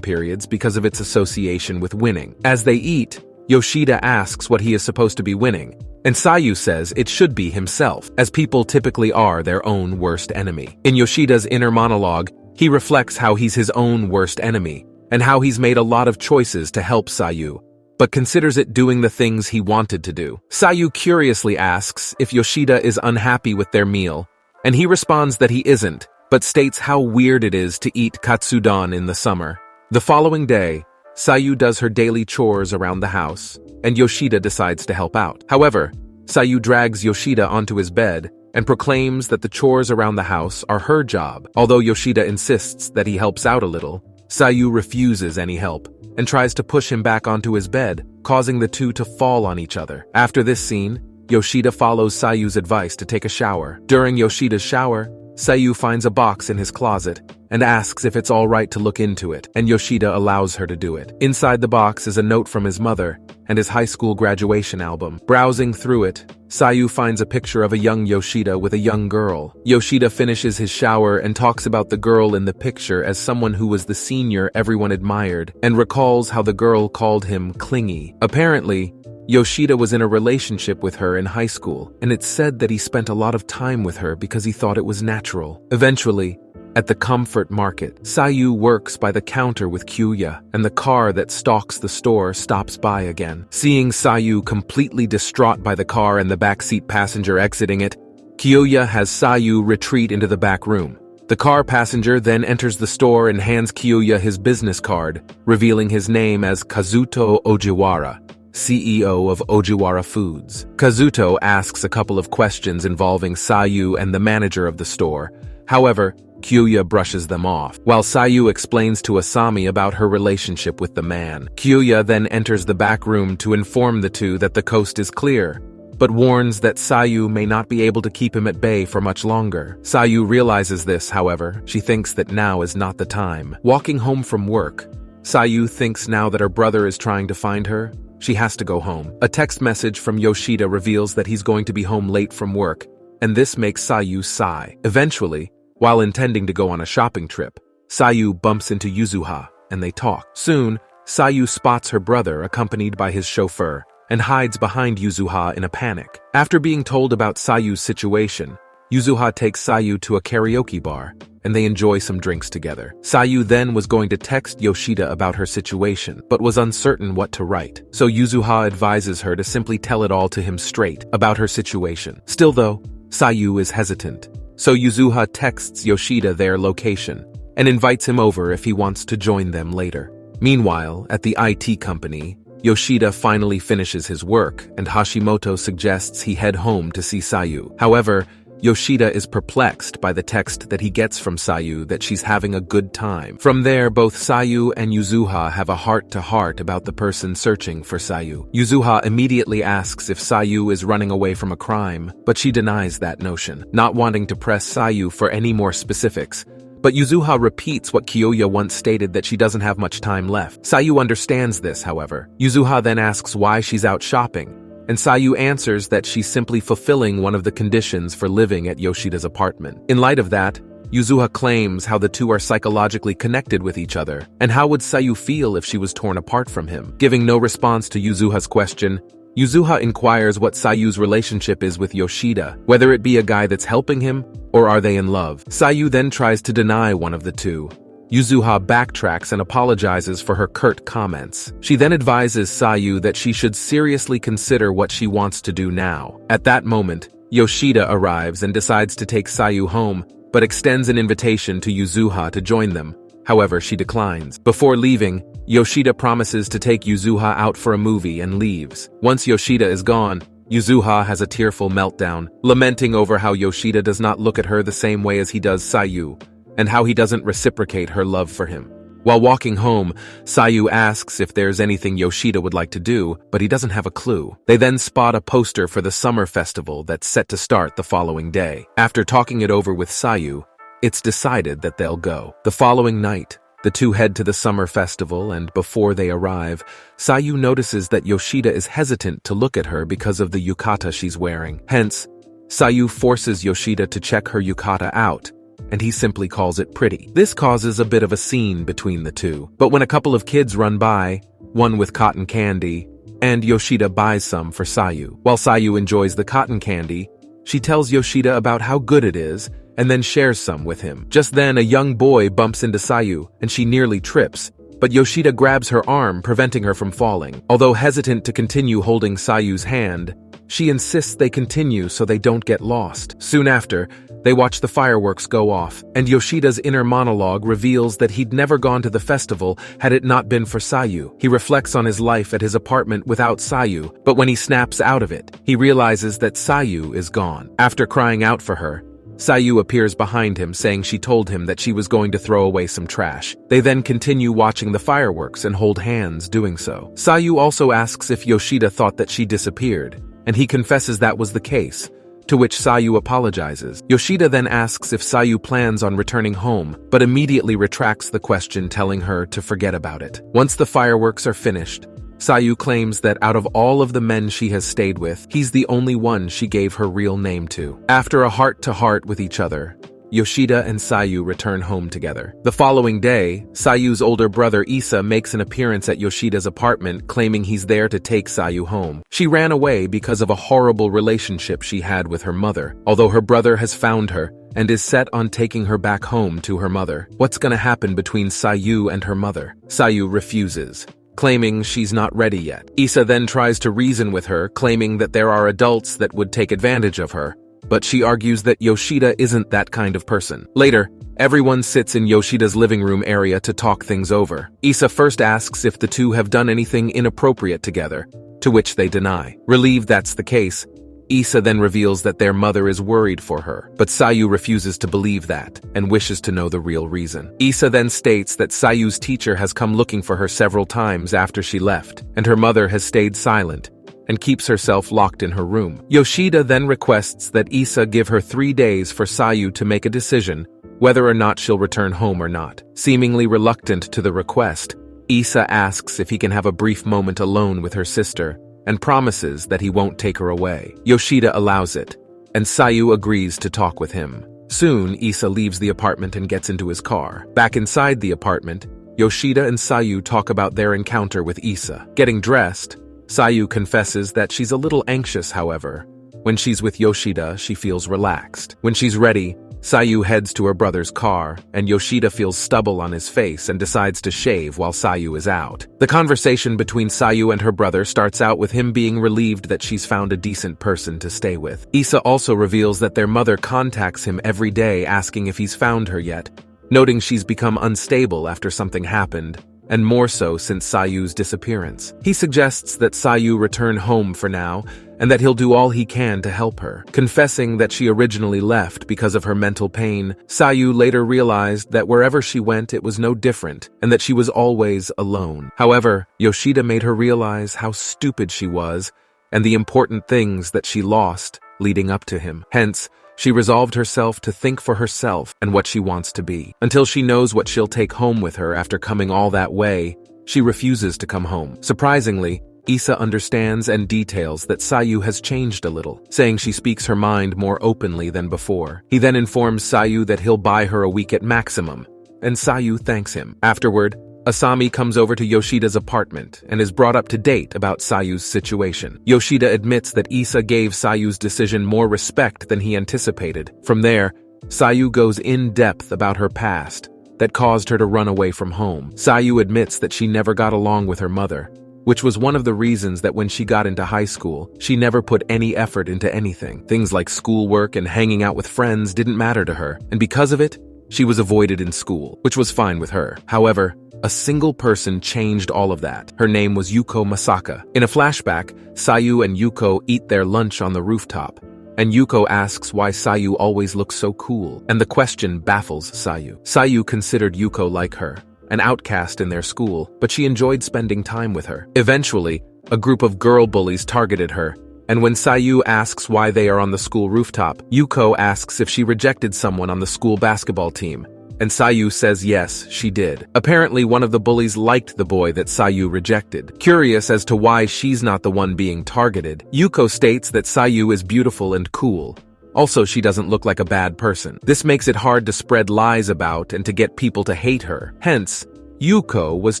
periods because of its association with winning. As they eat, Yoshida asks what he is supposed to be winning, and Sayu says it should be himself, as people typically are their own worst enemy. In Yoshida's inner monologue, he reflects how he's his own worst enemy, and how he's made a lot of choices to help Sayu, but considers it doing the things he wanted to do. Sayu curiously asks if Yoshida is unhappy with their meal, and he responds that he isn't, but states how weird it is to eat katsudon in the summer. The following day, Sayu does her daily chores around the house, and Yoshida decides to help out. However, Sayu drags Yoshida onto his bed and proclaims that the chores around the house are her job. Although Yoshida insists that he helps out a little, Sayu refuses any help and tries to push him back onto his bed, causing the two to fall on each other. After this scene, Yoshida follows Sayu's advice to take a shower. During Yoshida's shower, Sayu finds a box in his closet and asks if it's all right to look into it, and Yoshida allows her to do it. Inside the box is a note from his mother and his high school graduation album. Browsing through it, Sayu finds a picture of a young Yoshida with a young girl. Yoshida finishes his shower and talks about the girl in the picture as someone who was the senior everyone admired, and recalls how the girl called him clingy. Apparently, Yoshida was in a relationship with her in high school, and it's said that he spent a lot of time with her because he thought it was natural. Eventually, at the comfort market, Sayu works by the counter with Kuuya, and the car that stalks the store stops by again. Seeing Sayu completely distraught by the car and the backseat passenger exiting it, Kuuya has Sayu retreat into the back room. The car passenger then enters the store and hands Kuuya his business card, revealing his name as Kazuto Ojiwara, CEO of Ojiwara Foods. Kazuto asks a couple of questions involving Sayu and the manager of the store. However, Kuuya brushes them off, while Sayu explains to Asami about her relationship with the man. Kuuya then enters the back room to inform the two that the coast is clear, but warns that Sayu may not be able to keep him at bay for much longer. Sayu realizes this, however. She thinks that now is not the time. Walking home from work, Sayu thinks now that her brother is trying to find her, she has to go home. A text message from Yoshida reveals that he's going to be home late from work, and this makes Sayu sigh. Eventually, while intending to go on a shopping trip, Sayu bumps into Yuzuha, and they talk. Soon, Sayu spots her brother accompanied by his chauffeur, and hides behind Yuzuha in a panic. After being told about Sayu's situation, Yuzuha takes Sayu to a karaoke bar, and they enjoy some drinks together. Sayu then was going to text Yoshida about her situation, but was uncertain what to write. So Yuzuha advises her to simply tell it all to him straight about her situation. Still though, Sayu is hesitant. So Yuzuha texts Yoshida their location, and invites him over if he wants to join them later. Meanwhile, at the IT company, Yoshida finally finishes his work, and Hashimoto suggests he head home to see Sayu. However, Yoshida is perplexed by the text that he gets from Sayu that she's having a good time. From there, both Sayu and Yuzuha have a heart-to-heart about the person searching for Sayu. Yuzuha immediately asks if Sayu is running away from a crime, but she denies that notion, not wanting to press Sayu for any more specifics. But Yuzuha repeats what Kuuya once stated, that she doesn't have much time left. Sayu understands this, however. Yuzuha then asks why she's out shopping, and Sayu answers that she's simply fulfilling one of the conditions for living at Yoshida's apartment. In light of that, Yuzuha claims how the two are psychologically connected with each other, and how would Sayu feel if she was torn apart from him? Giving no response to Yuzuha's question, Yuzuha inquires what Sayu's relationship is with Yoshida, whether it be a guy that's helping him, or are they in love. Sayu then tries to deny one of the two. Yuzuha backtracks and apologizes for her curt comments. She then advises Sayu that she should seriously consider what she wants to do now. At that moment, Yoshida arrives and decides to take Sayu home, but extends an invitation to Yuzuha to join them. However, she declines. Before leaving, Yoshida promises to take Yuzuha out for a movie and leaves. Once Yoshida is gone, Yuzuha has a tearful meltdown, lamenting over how Yoshida does not look at her the same way as he does Sayu, and how he doesn't reciprocate her love for him. While walking home, Sayu asks if there's anything Yoshida would like to do, but he doesn't have a clue. They then spot a poster for the summer festival that's set to start the following day. After talking it over with Sayu, it's decided that they'll go. The following night, the two head to the summer festival, and before they arrive, Sayu notices that Yoshida is hesitant to look at her because of the yukata she's wearing. Hence, Sayu forces Yoshida to check her yukata out, and he simply calls it pretty. This causes a bit of a scene between the two. But when a couple of kids run by, one with cotton candy, and Yoshida buys some for Sayu. While Sayu enjoys the cotton candy, she tells Yoshida about how good it is, and then shares some with him. Just then, a young boy bumps into Sayu, and she nearly trips, but Yoshida grabs her arm, preventing her from falling. Although hesitant to continue holding Sayu's hand, she insists they continue so they don't get lost. Soon after, they watch the fireworks go off, and Yoshida's inner monologue reveals that he'd never gone to the festival had it not been for Sayu. He reflects on his life at his apartment without Sayu, but when he snaps out of it, he realizes that Sayu is gone. After crying out for her, Sayu appears behind him, saying she told him that she was going to throw away some trash. They then continue watching the fireworks and hold hands doing so. Sayu also asks if Yoshida thought that she disappeared, and he confesses that was the case, to which Sayu apologizes. Yoshida then asks if Sayu plans on returning home, but immediately retracts the question, telling her to forget about it. Once the fireworks are finished, Sayu claims that out of all of the men she has stayed with, he's the only one she gave her real name to. After a heart-to-heart with each other, Yoshida and Sayu return home together. The following day, Sayu's older brother Issa makes an appearance at Yoshida's apartment, claiming he's there to take Sayu home. She ran away because of a horrible relationship she had with her mother, although her brother has found her and is set on taking her back home to her mother. What's gonna happen between Sayu and her mother? Sayu refuses, claiming she's not ready yet. Issa then tries to reason with her, claiming that there are adults that would take advantage of her, but she argues that Yoshida isn't that kind of person. Later, everyone sits in Yoshida's living room area to talk things over. Issa first asks if the two have done anything inappropriate together, to which they deny. Relieved that's the case, Issa then reveals that their mother is worried for her, but Sayu refuses to believe that and wishes to know the real reason. Issa then states that Sayu's teacher has come looking for her several times after she left, and her mother has stayed silent and keeps herself locked in her room. Yoshida then requests that Issa give her 3 days for Sayu to make a decision whether or not she'll return home or not. Seemingly reluctant to the request, Issa asks if he can have a brief moment alone with her sister and promises that he won't take her away. Yoshida allows it, and Sayu agrees to talk with him. Soon, Issa leaves the apartment and gets into his car. Back inside the apartment, Yoshida and Sayu talk about their encounter with Issa. Getting dressed, Sayu confesses that she's a little anxious, however. When she's with Yoshida, she feels relaxed. When she's ready, Sayu heads to her brother's car, and Yoshida feels stubble on his face and decides to shave while Sayu is out. The conversation between Sayu and her brother starts out with him being relieved that she's found a decent person to stay with. Issa also reveals that their mother contacts him every day asking if he's found her yet, noting she's become unstable after something happened, and more so since Sayu's disappearance. He suggests that Sayu return home for now, and that he'll do all he can to help her. Confessing that she originally left because of her mental pain, Sayu later realized that wherever she went it was no different, and that she was always alone. However, Yoshida made her realize how stupid she was, and the important things that she lost leading up to him. Hence, she resolved herself to think for herself and what she wants to be. Until she knows what she'll take home with her after coming all that way, she refuses to come home. Surprisingly, Issa understands and details that Sayu has changed a little, saying she speaks her mind more openly than before. He then informs Sayu that he'll buy her a week at maximum, and Sayu thanks him. Afterward, Asami comes over to Yoshida's apartment and is brought up to date about Sayu's situation. Yoshida admits that Issa gave Sayu's decision more respect than he anticipated. From there, Sayu goes in depth about her past that caused her to run away from home. Sayu admits that she never got along with her mother, which was one of the reasons that when she got into high school, she never put any effort into anything. Things like schoolwork and hanging out with friends didn't matter to her, and because of it, she was avoided in school, which was fine with her. However, a single person changed all of that. Her name was Yuko Masaka. In a flashback, Sayu and Yuko eat their lunch on the rooftop, and Yuko asks why Sayu always looks so cool, and the question baffles Sayu. Sayu considered Yuko like her, an outcast in their school, but she enjoyed spending time with her. Eventually, a group of girl bullies targeted her, And when Sayu asks why they are on the school rooftop, Yuko asks if she rejected someone on the school basketball team. And Sayu says yes, she did. Apparently, one of the bullies liked the boy that Sayu rejected. Curious as to why she's not the one being targeted, Yuko states that Sayu is beautiful and cool. Also, she doesn't look like a bad person. This makes it hard to spread lies about and to get people to hate her. Hence, Yuko was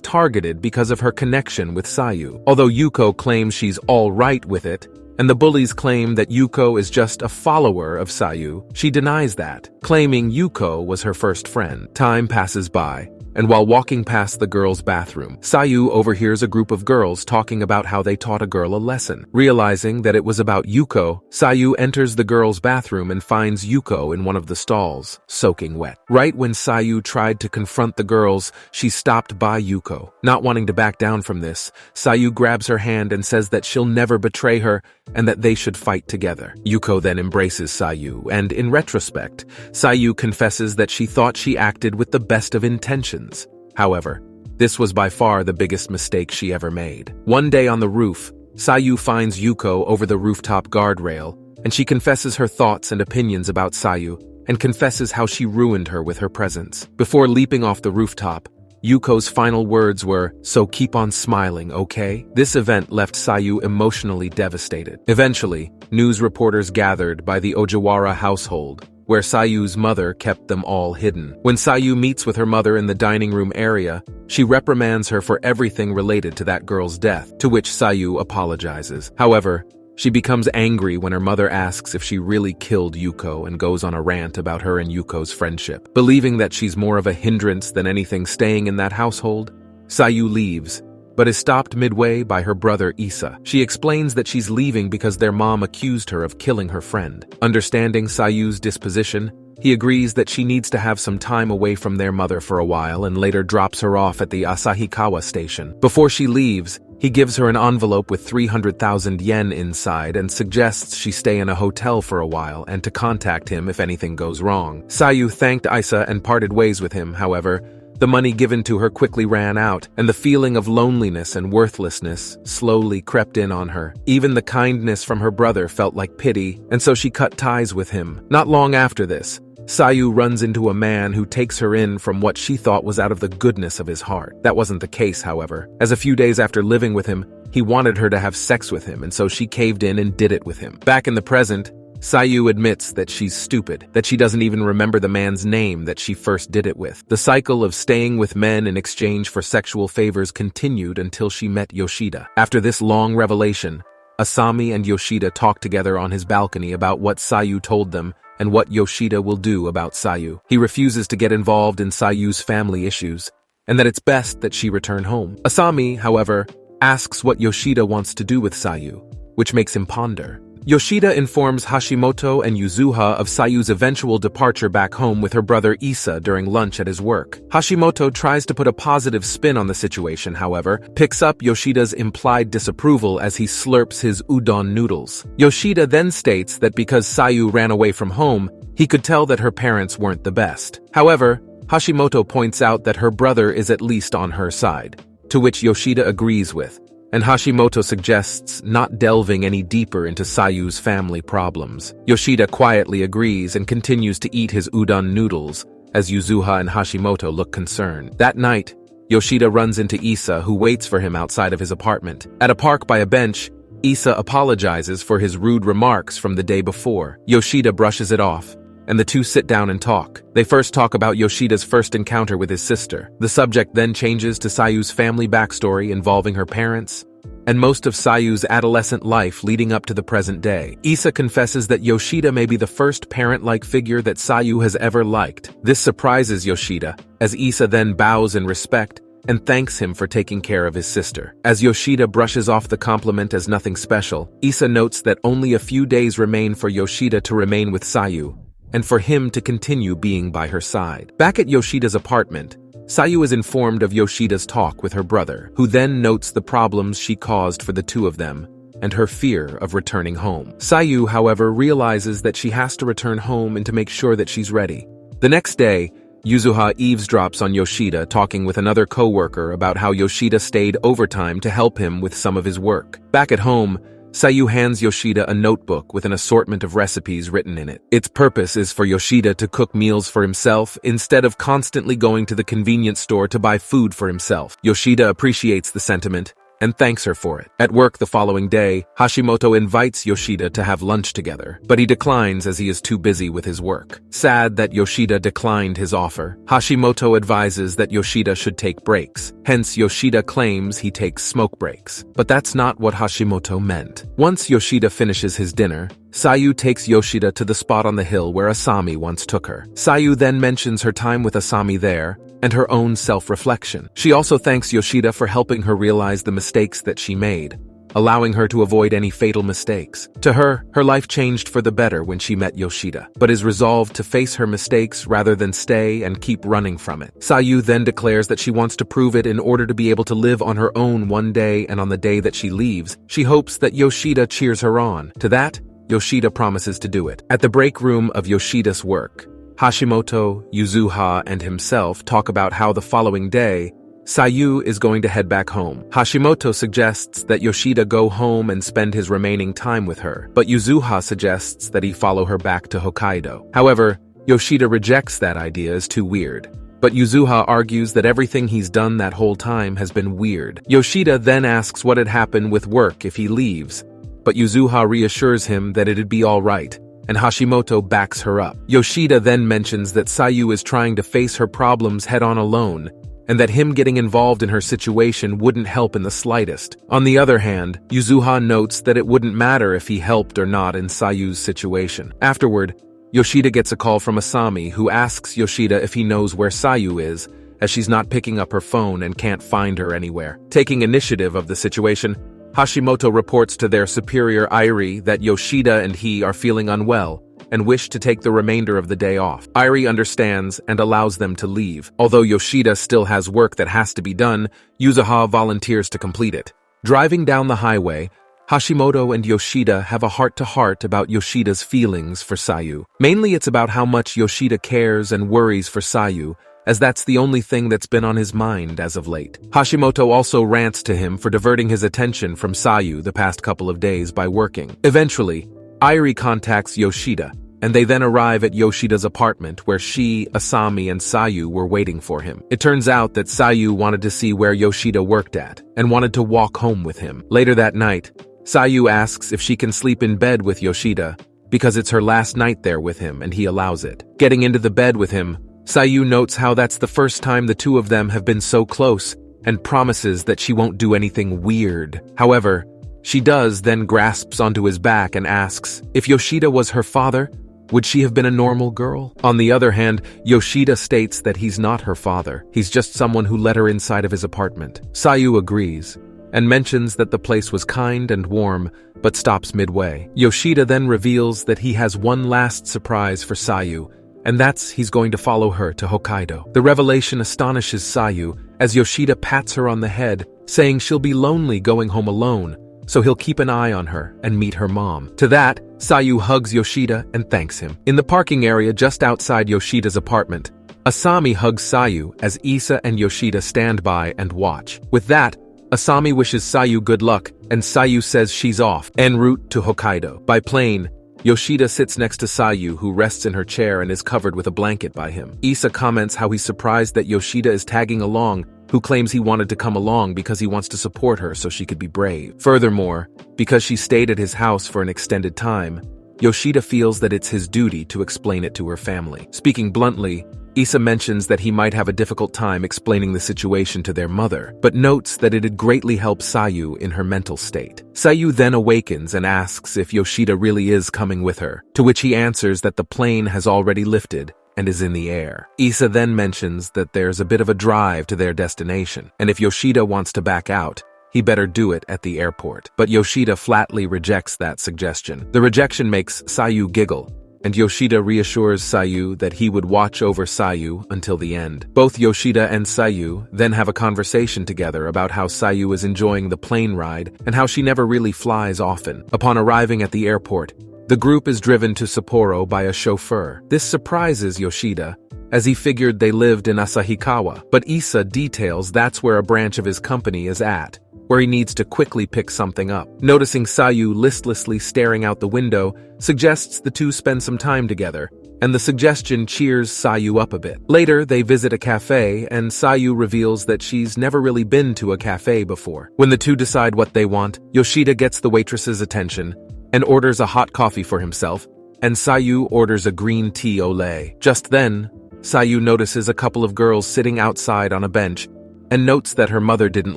targeted because of her connection with Sayu. Although Yuko claims she's all right with it, and the bullies claim that Yuko is just a follower of Sayu, she denies that, claiming Yuko was her first friend. Time passes by, and while walking past the girls' bathroom, Sayu overhears a group of girls talking about how they taught a girl a lesson. Realizing that it was about Yuko, Sayu enters the girls' bathroom and finds Yuko in one of the stalls, soaking wet. Right when Sayu tried to confront the girls, she stopped by Yuko. Not wanting to back down from this, Sayu grabs her hand and says that she'll never betray her and that they should fight together. Yuko then embraces Sayu, and in retrospect, Sayu confesses that she thought she acted with the best of intentions. However, this was by far the biggest mistake she ever made. One day on the roof, Sayu finds Yuko over the rooftop guardrail, and she confesses her thoughts and opinions about Sayu, and confesses how she ruined her with her presence. Before leaping off the rooftop, Yuko's final words were, "So keep on smiling, okay?" This event left Sayu emotionally devastated. Eventually, news reporters gathered by the Ojiwara household, where Sayu's mother kept them all hidden. When Sayu meets with her mother in the dining room area, she reprimands her for everything related to that girl's death, to which Sayu apologizes. However, she becomes angry when her mother asks if she really killed Yuko and goes on a rant about her and Yuko's friendship. Believing that she's more of a hindrance than anything staying in that household, Sayu leaves, but is stopped midway by her brother Issa. She explains that she's leaving because their mom accused her of killing her friend. Understanding Sayu's disposition, he agrees that she needs to have some time away from their mother for a while and later drops her off at the Asahikawa station. Before she leaves, he gives her an envelope with 300,000 yen inside and suggests she stay in a hotel for a while and to contact him if anything goes wrong. Sayu thanked Issa and parted ways with him. However, the money given to her quickly ran out, and the feeling of loneliness and worthlessness slowly crept in on her. Even the kindness from her brother felt like pity, and so she cut ties with him. Not long after this, Sayu runs into a man who takes her in from what she thought was out of the goodness of his heart. That wasn't the case, however, as a few days after living with him, he wanted her to have sex with him, and so she caved in and did it with him. Back in the present, Sayu admits that she's stupid, that she doesn't even remember the man's name that she first did it with. The cycle of staying with men in exchange for sexual favors continued until she met Yoshida. After this long revelation, Asami and Yoshida talk together on his balcony about what Sayu told them and what Yoshida will do about Sayu. He refuses to get involved in Sayu's family issues, and that it's best that she return home. Asami, however, asks what Yoshida wants to do with Sayu, which makes him ponder. Yoshida informs Hashimoto and Yuzuha of Sayu's eventual departure back home with her brother Issa during lunch at his work. Hashimoto tries to put a positive spin on the situation, however, picks up Yoshida's implied disapproval as he slurps his udon noodles. Yoshida then states that because Sayu ran away from home, he could tell that her parents weren't the best. However, Hashimoto points out that her brother is at least on her side, to which Yoshida agrees with, and Hashimoto suggests not delving any deeper into Sayu's family problems. Yoshida quietly agrees and continues to eat his udon noodles as Yuzuha and Hashimoto look concerned. That night, Yoshida runs into Issa, who waits for him outside of his apartment. At a park by a bench, Issa apologizes for his rude remarks from the day before. Yoshida brushes it off, and the two sit down and talk. They first talk about Yoshida's first encounter with his sister. The subject then changes to Sayu's family backstory involving her parents, and most of Sayu's adolescent life leading up to the present day. Issa confesses that Yoshida may be the first parent-like figure that Sayu has ever liked. This surprises Yoshida, as Issa then bows in respect and thanks him for taking care of his sister. As Yoshida brushes off the compliment as nothing special, Issa notes that only a few days remain for Yoshida to remain with Sayu, and for him to continue being by her side. Back at Yoshida's apartment, Sayu is informed of Yoshida's talk with her brother, who then notes the problems she caused for the two of them, and her fear of returning home. Sayu, however, realizes that she has to return home and to make sure that she's ready. The next day, Yuzuha eavesdrops on Yoshida talking with another co-worker about how Yoshida stayed overtime to help him with some of his work. Back at home, Sayu hands Yoshida a notebook with an assortment of recipes written in it. Its purpose is for Yoshida to cook meals for himself instead of constantly going to the convenience store to buy food for himself. Yoshida appreciates the sentiment and thanks her for it. At work the following day, Hashimoto invites Yoshida to have lunch together, but he declines as he is too busy with his work. Sad that Yoshida declined his offer, Hashimoto advises that Yoshida should take breaks. Hence, Yoshida claims he takes smoke breaks. But that's not what Hashimoto meant. Once Yoshida finishes his dinner, Sayu takes Yoshida to the spot on the hill where Aami once took her. Sayu then mentions her time with Aami there, and her own self-reflection. She also thanks Yoshida for helping her realize the mistakes that she made, allowing her to avoid any fatal mistakes. To her, her life changed for the better when she met Yoshida, but is resolved to face her mistakes rather than stay and keep running from it. Sayu then declares that she wants to prove it in order to be able to live on her own one day, and on the day that she leaves, she hopes that Yoshida cheers her on. To that, Yoshida promises to do it. At the break room of Yoshida's work, Hashimoto, Yuzuha, and himself talk about how the following day, Sayu is going to head back home. Hashimoto suggests that Yoshida go home and spend his remaining time with her, but Yuzuha suggests that he follow her back to Hokkaido. However, Yoshida rejects that idea as too weird. But Yuzuha argues that everything he's done that whole time has been weird. Yoshida then asks what had happened with work if he leaves, but Yuzuha reassures him that it'd be all right, and Hashimoto backs her up. Yoshida then mentions that Sayu is trying to face her problems head-on alone, and that him getting involved in her situation wouldn't help in the slightest. On the other hand, Yuzuha notes that it wouldn't matter if he helped or not in Sayu's situation. Afterward, Yoshida gets a call from Aami, who asks Yoshida if he knows where Sayu is, as she's not picking up her phone and can't find her anywhere. Taking initiative of the situation, Hashimoto reports to their superior Arie that Yoshida and he are feeling unwell and wish to take the remainder of the day off. Arie understands and allows them to leave. Although Yoshida still has work that has to be done, Yuzuha volunteers to complete it. Driving down the highway, Hashimoto and Yoshida have a heart-to-heart about Yoshida's feelings for Sayu. Mainly it's about how much Yoshida cares and worries for Sayu, as that's the only thing that's been on his mind as of late. Hashimoto also rants to him for diverting his attention from Sayu the past couple of days by working. Eventually, Arie contacts Yoshida, and they then arrive at Yoshida's apartment where she, Aami, and Sayu were waiting for him. It turns out that Sayu wanted to see where Yoshida worked at, and wanted to walk home with him. Later that night, Sayu asks if she can sleep in bed with Yoshida, because it's her last night there with him and he allows it. Getting into the bed with him, Sayu notes how that's the first time the two of them have been so close, and promises that she won't do anything weird. However, she does then grasps onto his back and asks, if Yoshida was her father, would she have been a normal girl? On the other hand, Yoshida states that he's not her father, he's just someone who let her inside of his apartment. Sayu agrees, and mentions that the place was kind and warm, but stops midway. Yoshida then reveals that he has one last surprise for Sayu, and that's he's going to follow her to Hokkaido. The revelation astonishes Sayu, as Yoshida pats her on the head, saying she'll be lonely going home alone, so he'll keep an eye on her and meet her mom. To that, Sayu hugs Yoshida and thanks him. In the parking area just outside Yoshida's apartment, Aami hugs Sayu as Issa and Yoshida stand by and watch. With that, Aami wishes Sayu good luck, and Sayu says she's off, en route to Hokkaido. By plane, Yoshida sits next to Sayu, who rests in her chair and is covered with a blanket by him. Issa comments how he's surprised that Yoshida is tagging along, who claims he wanted to come along because he wants to support her so she could be brave. Furthermore, because she stayed at his house for an extended time, Yoshida feels that it's his duty to explain it to her family. Speaking bluntly, Issa mentions that he might have a difficult time explaining the situation to their mother, but notes that it'd greatly help Sayu in her mental state. Sayu then awakens and asks if Yoshida really is coming with her, to which he answers that the plane has already lifted and is in the air. Issa then mentions that there's a bit of a drive to their destination, and if Yoshida wants to back out, he better do it at the airport. But Yoshida flatly rejects that suggestion. The rejection makes Sayu giggle, and Yoshida reassures Sayu that he would watch over Sayu until the end. Both Yoshida and Sayu then have a conversation together about how Sayu is enjoying the plane ride and how she never really flies often. Upon arriving at the airport, the group is driven to Sapporo by a chauffeur. This surprises Yoshida, as he figured they lived in Asahikawa, but Issa details that's where a branch of his company is at, where he needs to quickly pick something up. Noticing Sayu listlessly staring out the window suggests the two spend some time together, and the suggestion cheers Sayu up a bit. Later, they visit a cafe, and Sayu reveals that she's never really been to a cafe before. When the two decide what they want, Yoshida gets the waitress's attention and orders a hot coffee for himself, and Sayu orders a green tea au lait. Just then, Sayu notices a couple of girls sitting outside on a bench and notes that her mother didn't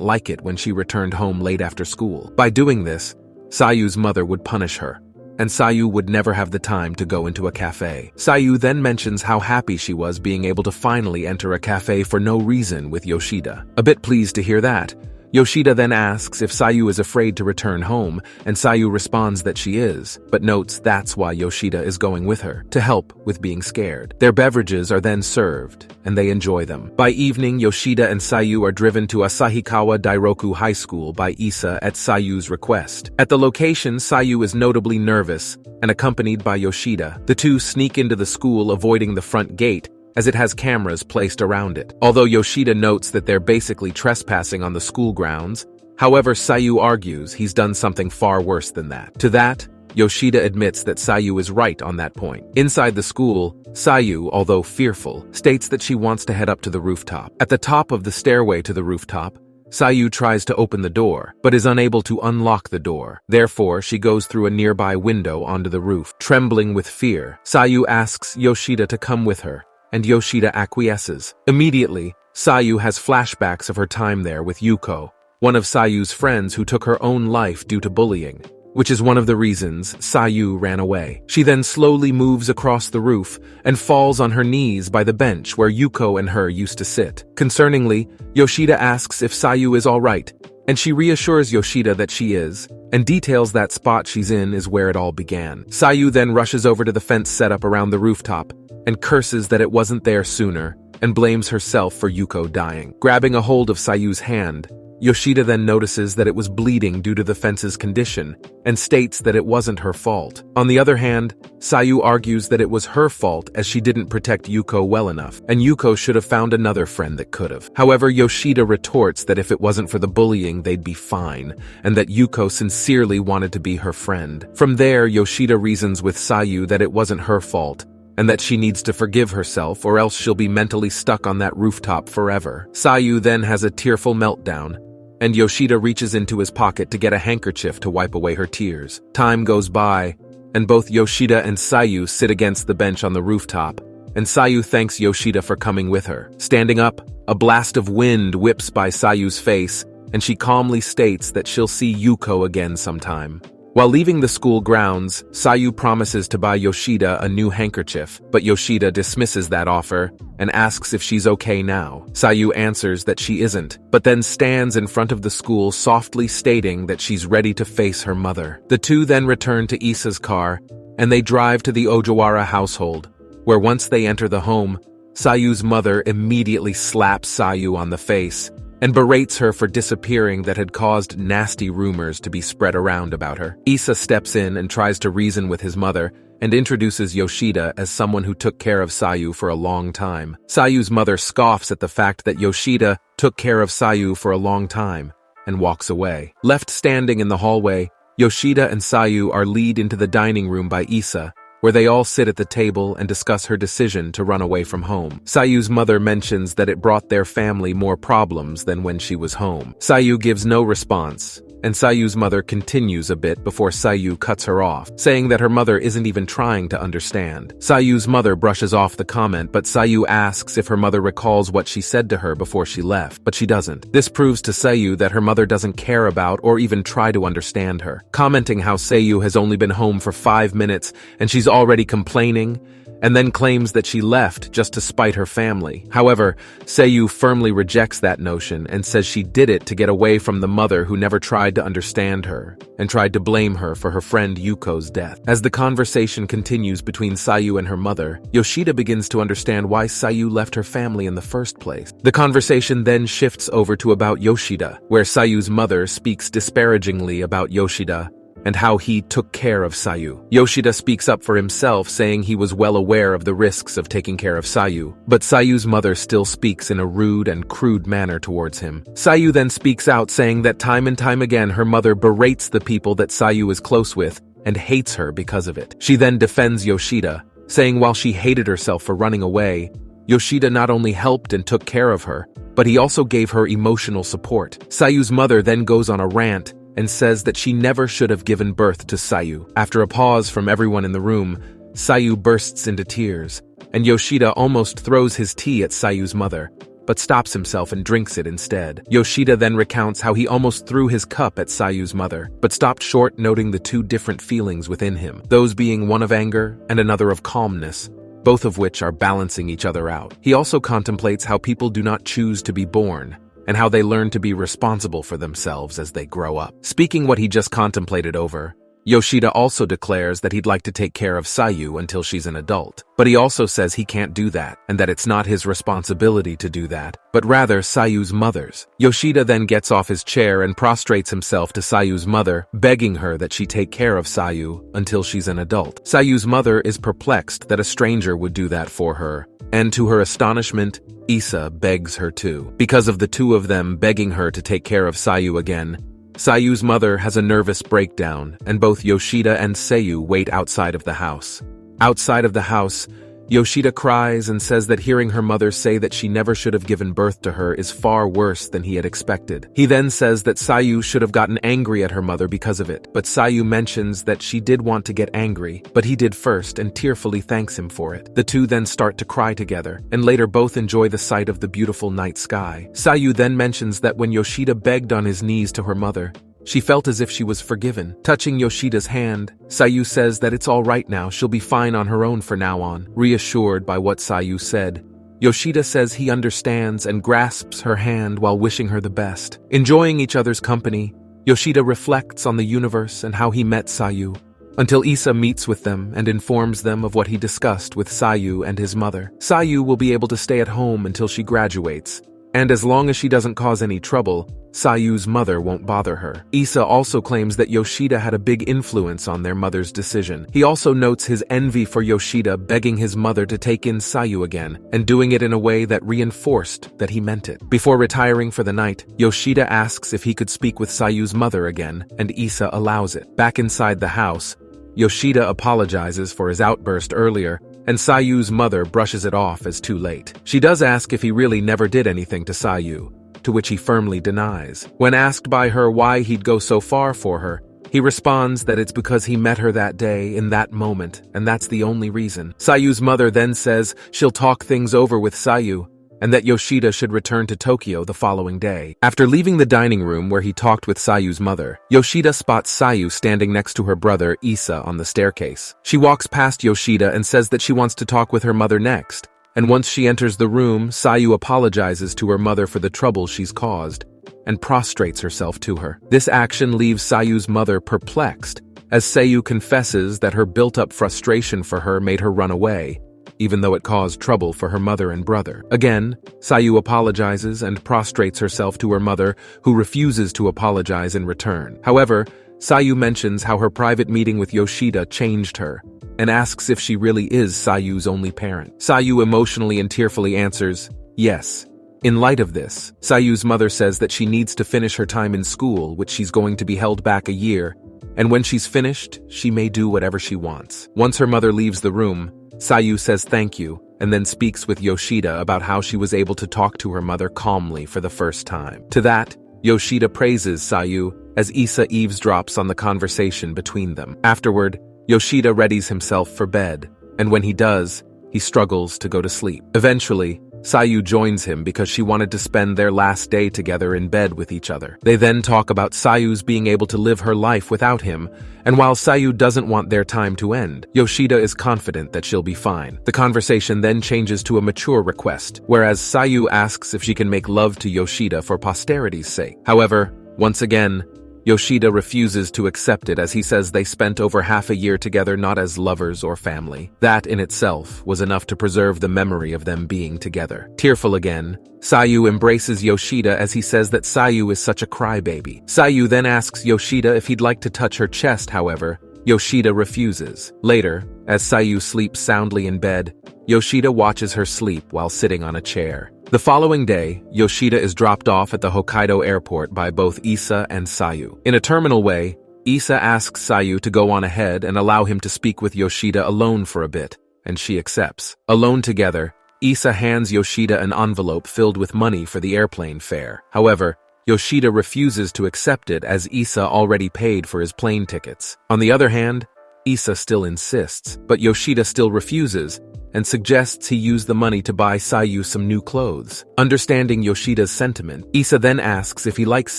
like it when she returned home late after school. By doing this, Sayu's mother would punish her, and Sayu would never have the time to go into a cafe. Sayu then mentions how happy she was being able to finally enter a cafe for no reason with Yoshida. A bit pleased to hear that, Yoshida then asks if Sayu is afraid to return home, and Sayu responds that she is, but notes that's why Yoshida is going with her, to help with being scared. Their beverages are then served, and they enjoy them. By evening, Yoshida and Sayu are driven to Asahikawa Dairoku High School by Issa at Sayu's request. At the location, Sayu is notably nervous and accompanied by Yoshida. The two sneak into the school, avoiding the front gate, as it has cameras placed around it. Although Yoshida notes that they're basically trespassing on the school grounds, however, Sayu argues he's done something far worse than that. To that, Yoshida admits that Sayu is right on that point. Inside the school, Sayu, although fearful, states that she wants to head up to the rooftop. At the top of the stairway to the rooftop, Sayu tries to open the door, but is unable to unlock the door. Therefore, she goes through a nearby window onto the roof. Trembling with fear, Sayu asks Yoshida to come with her, and Yoshida acquiesces. Immediately, Sayu has flashbacks of her time there with Yuko, one of Sayu's friends who took her own life due to bullying, which is one of the reasons Sayu ran away. She then slowly moves across the roof and falls on her knees by the bench where Yuko and her used to sit. Concerningly, Yoshida asks if Sayu is all right, and she reassures Yoshida that she is, and details that spot she's in is where it all began. Sayu then rushes over to the fence set up around the rooftop and curses that it wasn't there sooner, and blames herself for Yuko dying. Grabbing a hold of Sayu's hand, Yoshida then notices that it was bleeding due to the fence's condition, and states that it wasn't her fault. On the other hand, Sayu argues that it was her fault as she didn't protect Yuko well enough, and Yuko should have found another friend that could have. However, Yoshida retorts that if it wasn't for the bullying, they'd be fine, and that Yuko sincerely wanted to be her friend. From there, Yoshida reasons with Sayu that it wasn't her fault, and that she needs to forgive herself or else she'll be mentally stuck on that rooftop forever. Sayu then has a tearful meltdown, and Yoshida reaches into his pocket to get a handkerchief to wipe away her tears. Time goes by, and both Yoshida and Sayu sit against the bench on the rooftop, and Sayu thanks Yoshida for coming with her. Standing up, a blast of wind whips by Sayu's face, and she calmly states that she'll see Yuko again sometime. While leaving the school grounds, Sayu promises to buy Yoshida a new handkerchief, but Yoshida dismisses that offer and asks if she's okay now. Sayu answers that she isn't, but then stands in front of the school softly stating that she's ready to face her mother. The two then return to Issa's car, and they drive to the Ojawara household, where once they enter the home, Sayu's mother immediately slaps Sayu on the face and berates her for disappearing that had caused nasty rumors to be spread around about her. Issa steps in and tries to reason with his mother and introduces Yoshida as someone who took care of Sayu for a long time. Sayu's mother scoffs at the fact that Yoshida took care of Sayu for a long time and walks away. Left standing in the hallway, Yoshida and Sayu are led into the dining room by Issa, where they all sit at the table and discuss her decision to run away from home. Sayu's mother mentions that it brought their family more problems than when she was home. Sayu gives no response, and Sayu's mother continues a bit before Sayu cuts her off, saying that her mother isn't even trying to understand. Sayu's mother brushes off the comment, but Sayu asks if her mother recalls what she said to her before she left, but she doesn't. This proves to Sayu that her mother doesn't care about or even try to understand her, commenting how Sayu has only been home for 5 minutes and she's already complaining, and then claims that she left just to spite her family. However, Sayu firmly rejects that notion and says she did it to get away from the mother who never tried to understand her and tried to blame her for her friend Yuko's death. As the conversation continues between Sayu and her mother, Yoshida begins to understand why Sayu left her family in the first place. The conversation then shifts over to about Yoshida, where Sayu's mother speaks disparagingly about Yoshida and how he took care of Sayu. Yoshida speaks up for himself, saying he was well aware of the risks of taking care of Sayu, but Sayu's mother still speaks in a rude and crude manner towards him. Sayu then speaks out, saying that time and time again her mother berates the people that Sayu is close with and hates her because of it. She then defends Yoshida, saying while she hated herself for running away, Yoshida not only helped and took care of her, but he also gave her emotional support. Sayu's mother then goes on a rant and says that she never should have given birth to Sayu. After a pause from everyone in the room, Sayu bursts into tears, and Yoshida almost throws his tea at Sayu's mother, but stops himself and drinks it instead. Yoshida then recounts how he almost threw his cup at Sayu's mother, but stopped short, noting the two different feelings within him, those being one of anger and another of calmness, both of which are balancing each other out. He also contemplates how people do not choose to be born, and how they learn to be responsible for themselves as they grow up. Speaking what he just contemplated over, Yoshida also declares that he'd like to take care of Sayu until she's an adult. But he also says he can't do that, and that it's not his responsibility to do that, but rather Sayu's mother's. Yoshida then gets off his chair and prostrates himself to Sayu's mother, begging her that she take care of Sayu until she's an adult. Sayu's mother is perplexed that a stranger would do that for her, and to her astonishment, Issa begs her too. Because of the two of them begging her to take care of Sayu again, Sayu's mother has a nervous breakdown, and both Yoshida and Sayu wait outside of the house. Outside of the house, Yoshida cries and says that hearing her mother say that she never should have given birth to her is far worse than he had expected. He then says that Sayu should have gotten angry at her mother because of it, but Sayu mentions that she did want to get angry, but he did first and tearfully thanks him for it. The two then start to cry together, and later both enjoy the sight of the beautiful night sky. Sayu then mentions that when Yoshida begged on his knees to her mother, she felt as if she was forgiven. Touching Yoshida's hand, Sayu says that it's all right now, she'll be fine on her own from now on. Reassured by what Sayu said, Yoshida says he understands and grasps her hand while wishing her the best. Enjoying each other's company, Yoshida reflects on the universe and how he met Sayu, until Issa meets with them and informs them of what he discussed with Sayu and his mother. Sayu will be able to stay at home until she graduates, and as long as she doesn't cause any trouble, Sayu's mother won't bother her. Issa also claims that Yoshida had a big influence on their mother's decision. He also notes his envy for Yoshida begging his mother to take in Sayu again, and doing it in a way that reinforced that he meant it. Before retiring for the night, Yoshida asks if he could speak with Sayu's mother again, and Issa allows it. Back inside the house, Yoshida apologizes for his outburst earlier, and Sayu's mother brushes it off as too late. She does ask if he really never did anything to Sayu, to which he firmly denies. When asked by her why he'd go so far for her, he responds that it's because he met her that day in that moment, and that's the only reason. Sayu's mother then says she'll talk things over with Sayu, and that Yoshida should return to Tokyo the following day. After leaving the dining room where he talked with Sayu's mother, Yoshida spots Sayu standing next to her brother Issa on the staircase. She walks past Yoshida and says that she wants to talk with her mother next, and once she enters the room, Sayu apologizes to her mother for the trouble she's caused, and prostrates herself to her. This action leaves Sayu's mother perplexed, as Sayu confesses that her built-up frustration for her made her run away, even though it caused trouble for her mother and brother. Again, Sayu apologizes and prostrates herself to her mother, who refuses to apologize in return. However, Sayu mentions how her private meeting with Yoshida changed her, and asks if she really is Sayu's only parent. Sayu emotionally and tearfully answers, yes. In light of this, Sayu's mother says that she needs to finish her time in school, which she's going to be held back a year, and when she's finished, she may do whatever she wants. Once her mother leaves the room, Sayu says thank you, and then speaks with Yoshida about how she was able to talk to her mother calmly for the first time. To that, Yoshida praises Sayu as Issa eavesdrops on the conversation between them. Afterward, Yoshida readies himself for bed, and when he does, he struggles to go to sleep. Eventually, Sayu joins him because she wanted to spend their last day together in bed with each other. They then talk about Sayu's being able to live her life without him, and while Sayu doesn't want their time to end, Yoshida is confident that she'll be fine. The conversation then changes to a mature request, whereas Sayu asks if she can make love to Yoshida for posterity's sake. However, once again, Yoshida refuses to accept it as he says they spent over half a year together not as lovers or family. That in itself was enough to preserve the memory of them being together. Tearful again, Sayu embraces Yoshida as he says that Sayu is such a crybaby. Sayu then asks Yoshida if he'd like to touch her chest, however, Yoshida refuses. Later, as Sayu sleeps soundly in bed, Yoshida watches her sleep while sitting on a chair. The following day, Yoshida is dropped off at the Hokkaido airport by both Issa and Sayu. In a terminal way, Issa asks Sayu to go on ahead and allow him to speak with Yoshida alone for a bit, and she accepts. Alone together, Issa hands Yoshida an envelope filled with money for the airplane fare. However, Yoshida refuses to accept it as Issa already paid for his plane tickets. On the other hand, Issa still insists, but Yoshida still refuses and suggests he use the money to buy Sayu some new clothes. Understanding Yoshida's sentiment, Issa then asks if he likes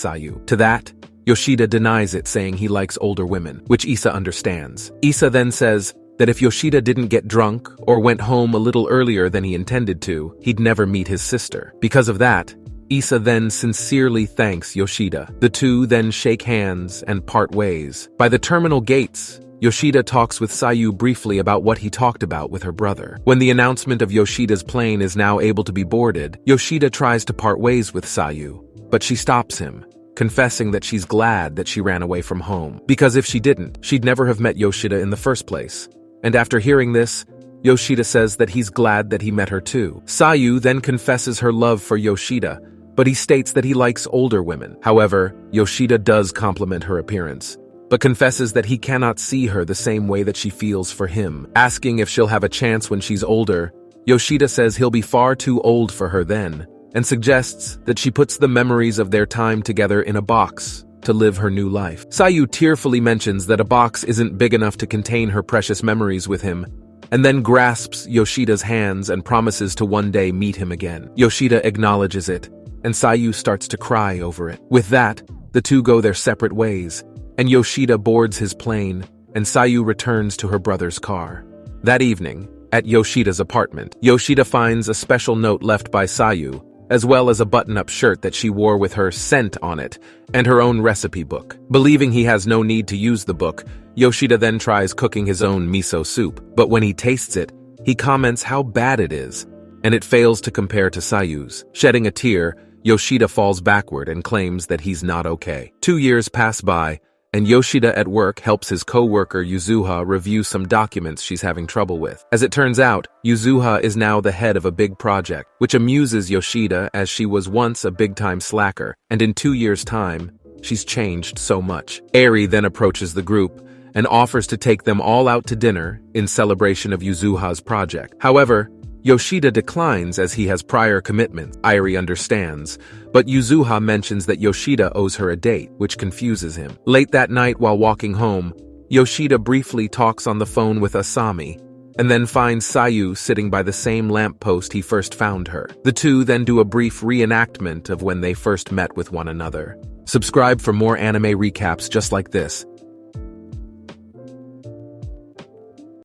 Sayu. To that, Yoshida denies it, saying he likes older women, which Issa understands. Issa then says that if Yoshida didn't get drunk or went home a little earlier than he intended to, he'd never meet his sister. Because of that, Issa then sincerely thanks Yoshida. The two then shake hands and part ways. By the terminal gates, Yoshida talks with Sayu briefly about what he talked about with her brother. When the announcement of Yoshida's plane is now able to be boarded, Yoshida tries to part ways with Sayu, but she stops him, confessing that she's glad that she ran away from home, because if she didn't, she'd never have met Yoshida in the first place. And after hearing this, Yoshida says that he's glad that he met her too. Sayu then confesses her love for Yoshida, but he states that he likes older women. However, Yoshida does compliment her appearance, but confesses that he cannot see her the same way that she feels for him. Asking if she'll have a chance when she's older, Yoshida says he'll be far too old for her then, and suggests that she puts the memories of their time together in a box to live her new life. Sayu tearfully mentions that a box isn't big enough to contain her precious memories with him, and then grasps Yoshida's hands and promises to one day meet him again. Yoshida acknowledges it, and Sayu starts to cry over it. With that, the two go their separate ways, and Yoshida boards his plane, and Sayu returns to her brother's car. That evening, at Yoshida's apartment, Yoshida finds a special note left by Sayu, as well as a button-up shirt that she wore with her scent on it, and her own recipe book. Believing he has no need to use the book, Yoshida then tries cooking his own miso soup, but when he tastes it, he comments how bad it is, and it fails to compare to Sayu's. Shedding a tear, Yoshida falls backward and claims that he's not okay. 2 years pass by, and Yoshida at work helps his co-worker Yuzuha review some documents she's having trouble with. As it turns out, Yuzuha is now the head of a big project, which amuses Yoshida as she was once a big-time slacker, and in 2 years' time, she's changed so much. Arie then approaches the group and offers to take them all out to dinner in celebration of Yuzuha's project. However, Yoshida declines as he has prior commitments. Arie understands, but Yuzuha mentions that Yoshida owes her a date, which confuses him. Late that night while walking home, Yoshida briefly talks on the phone with Aami, and then finds Sayu sitting by the same lamppost he first found her. The two then do a brief reenactment of when they first met with one another. Subscribe for more anime recaps just like this.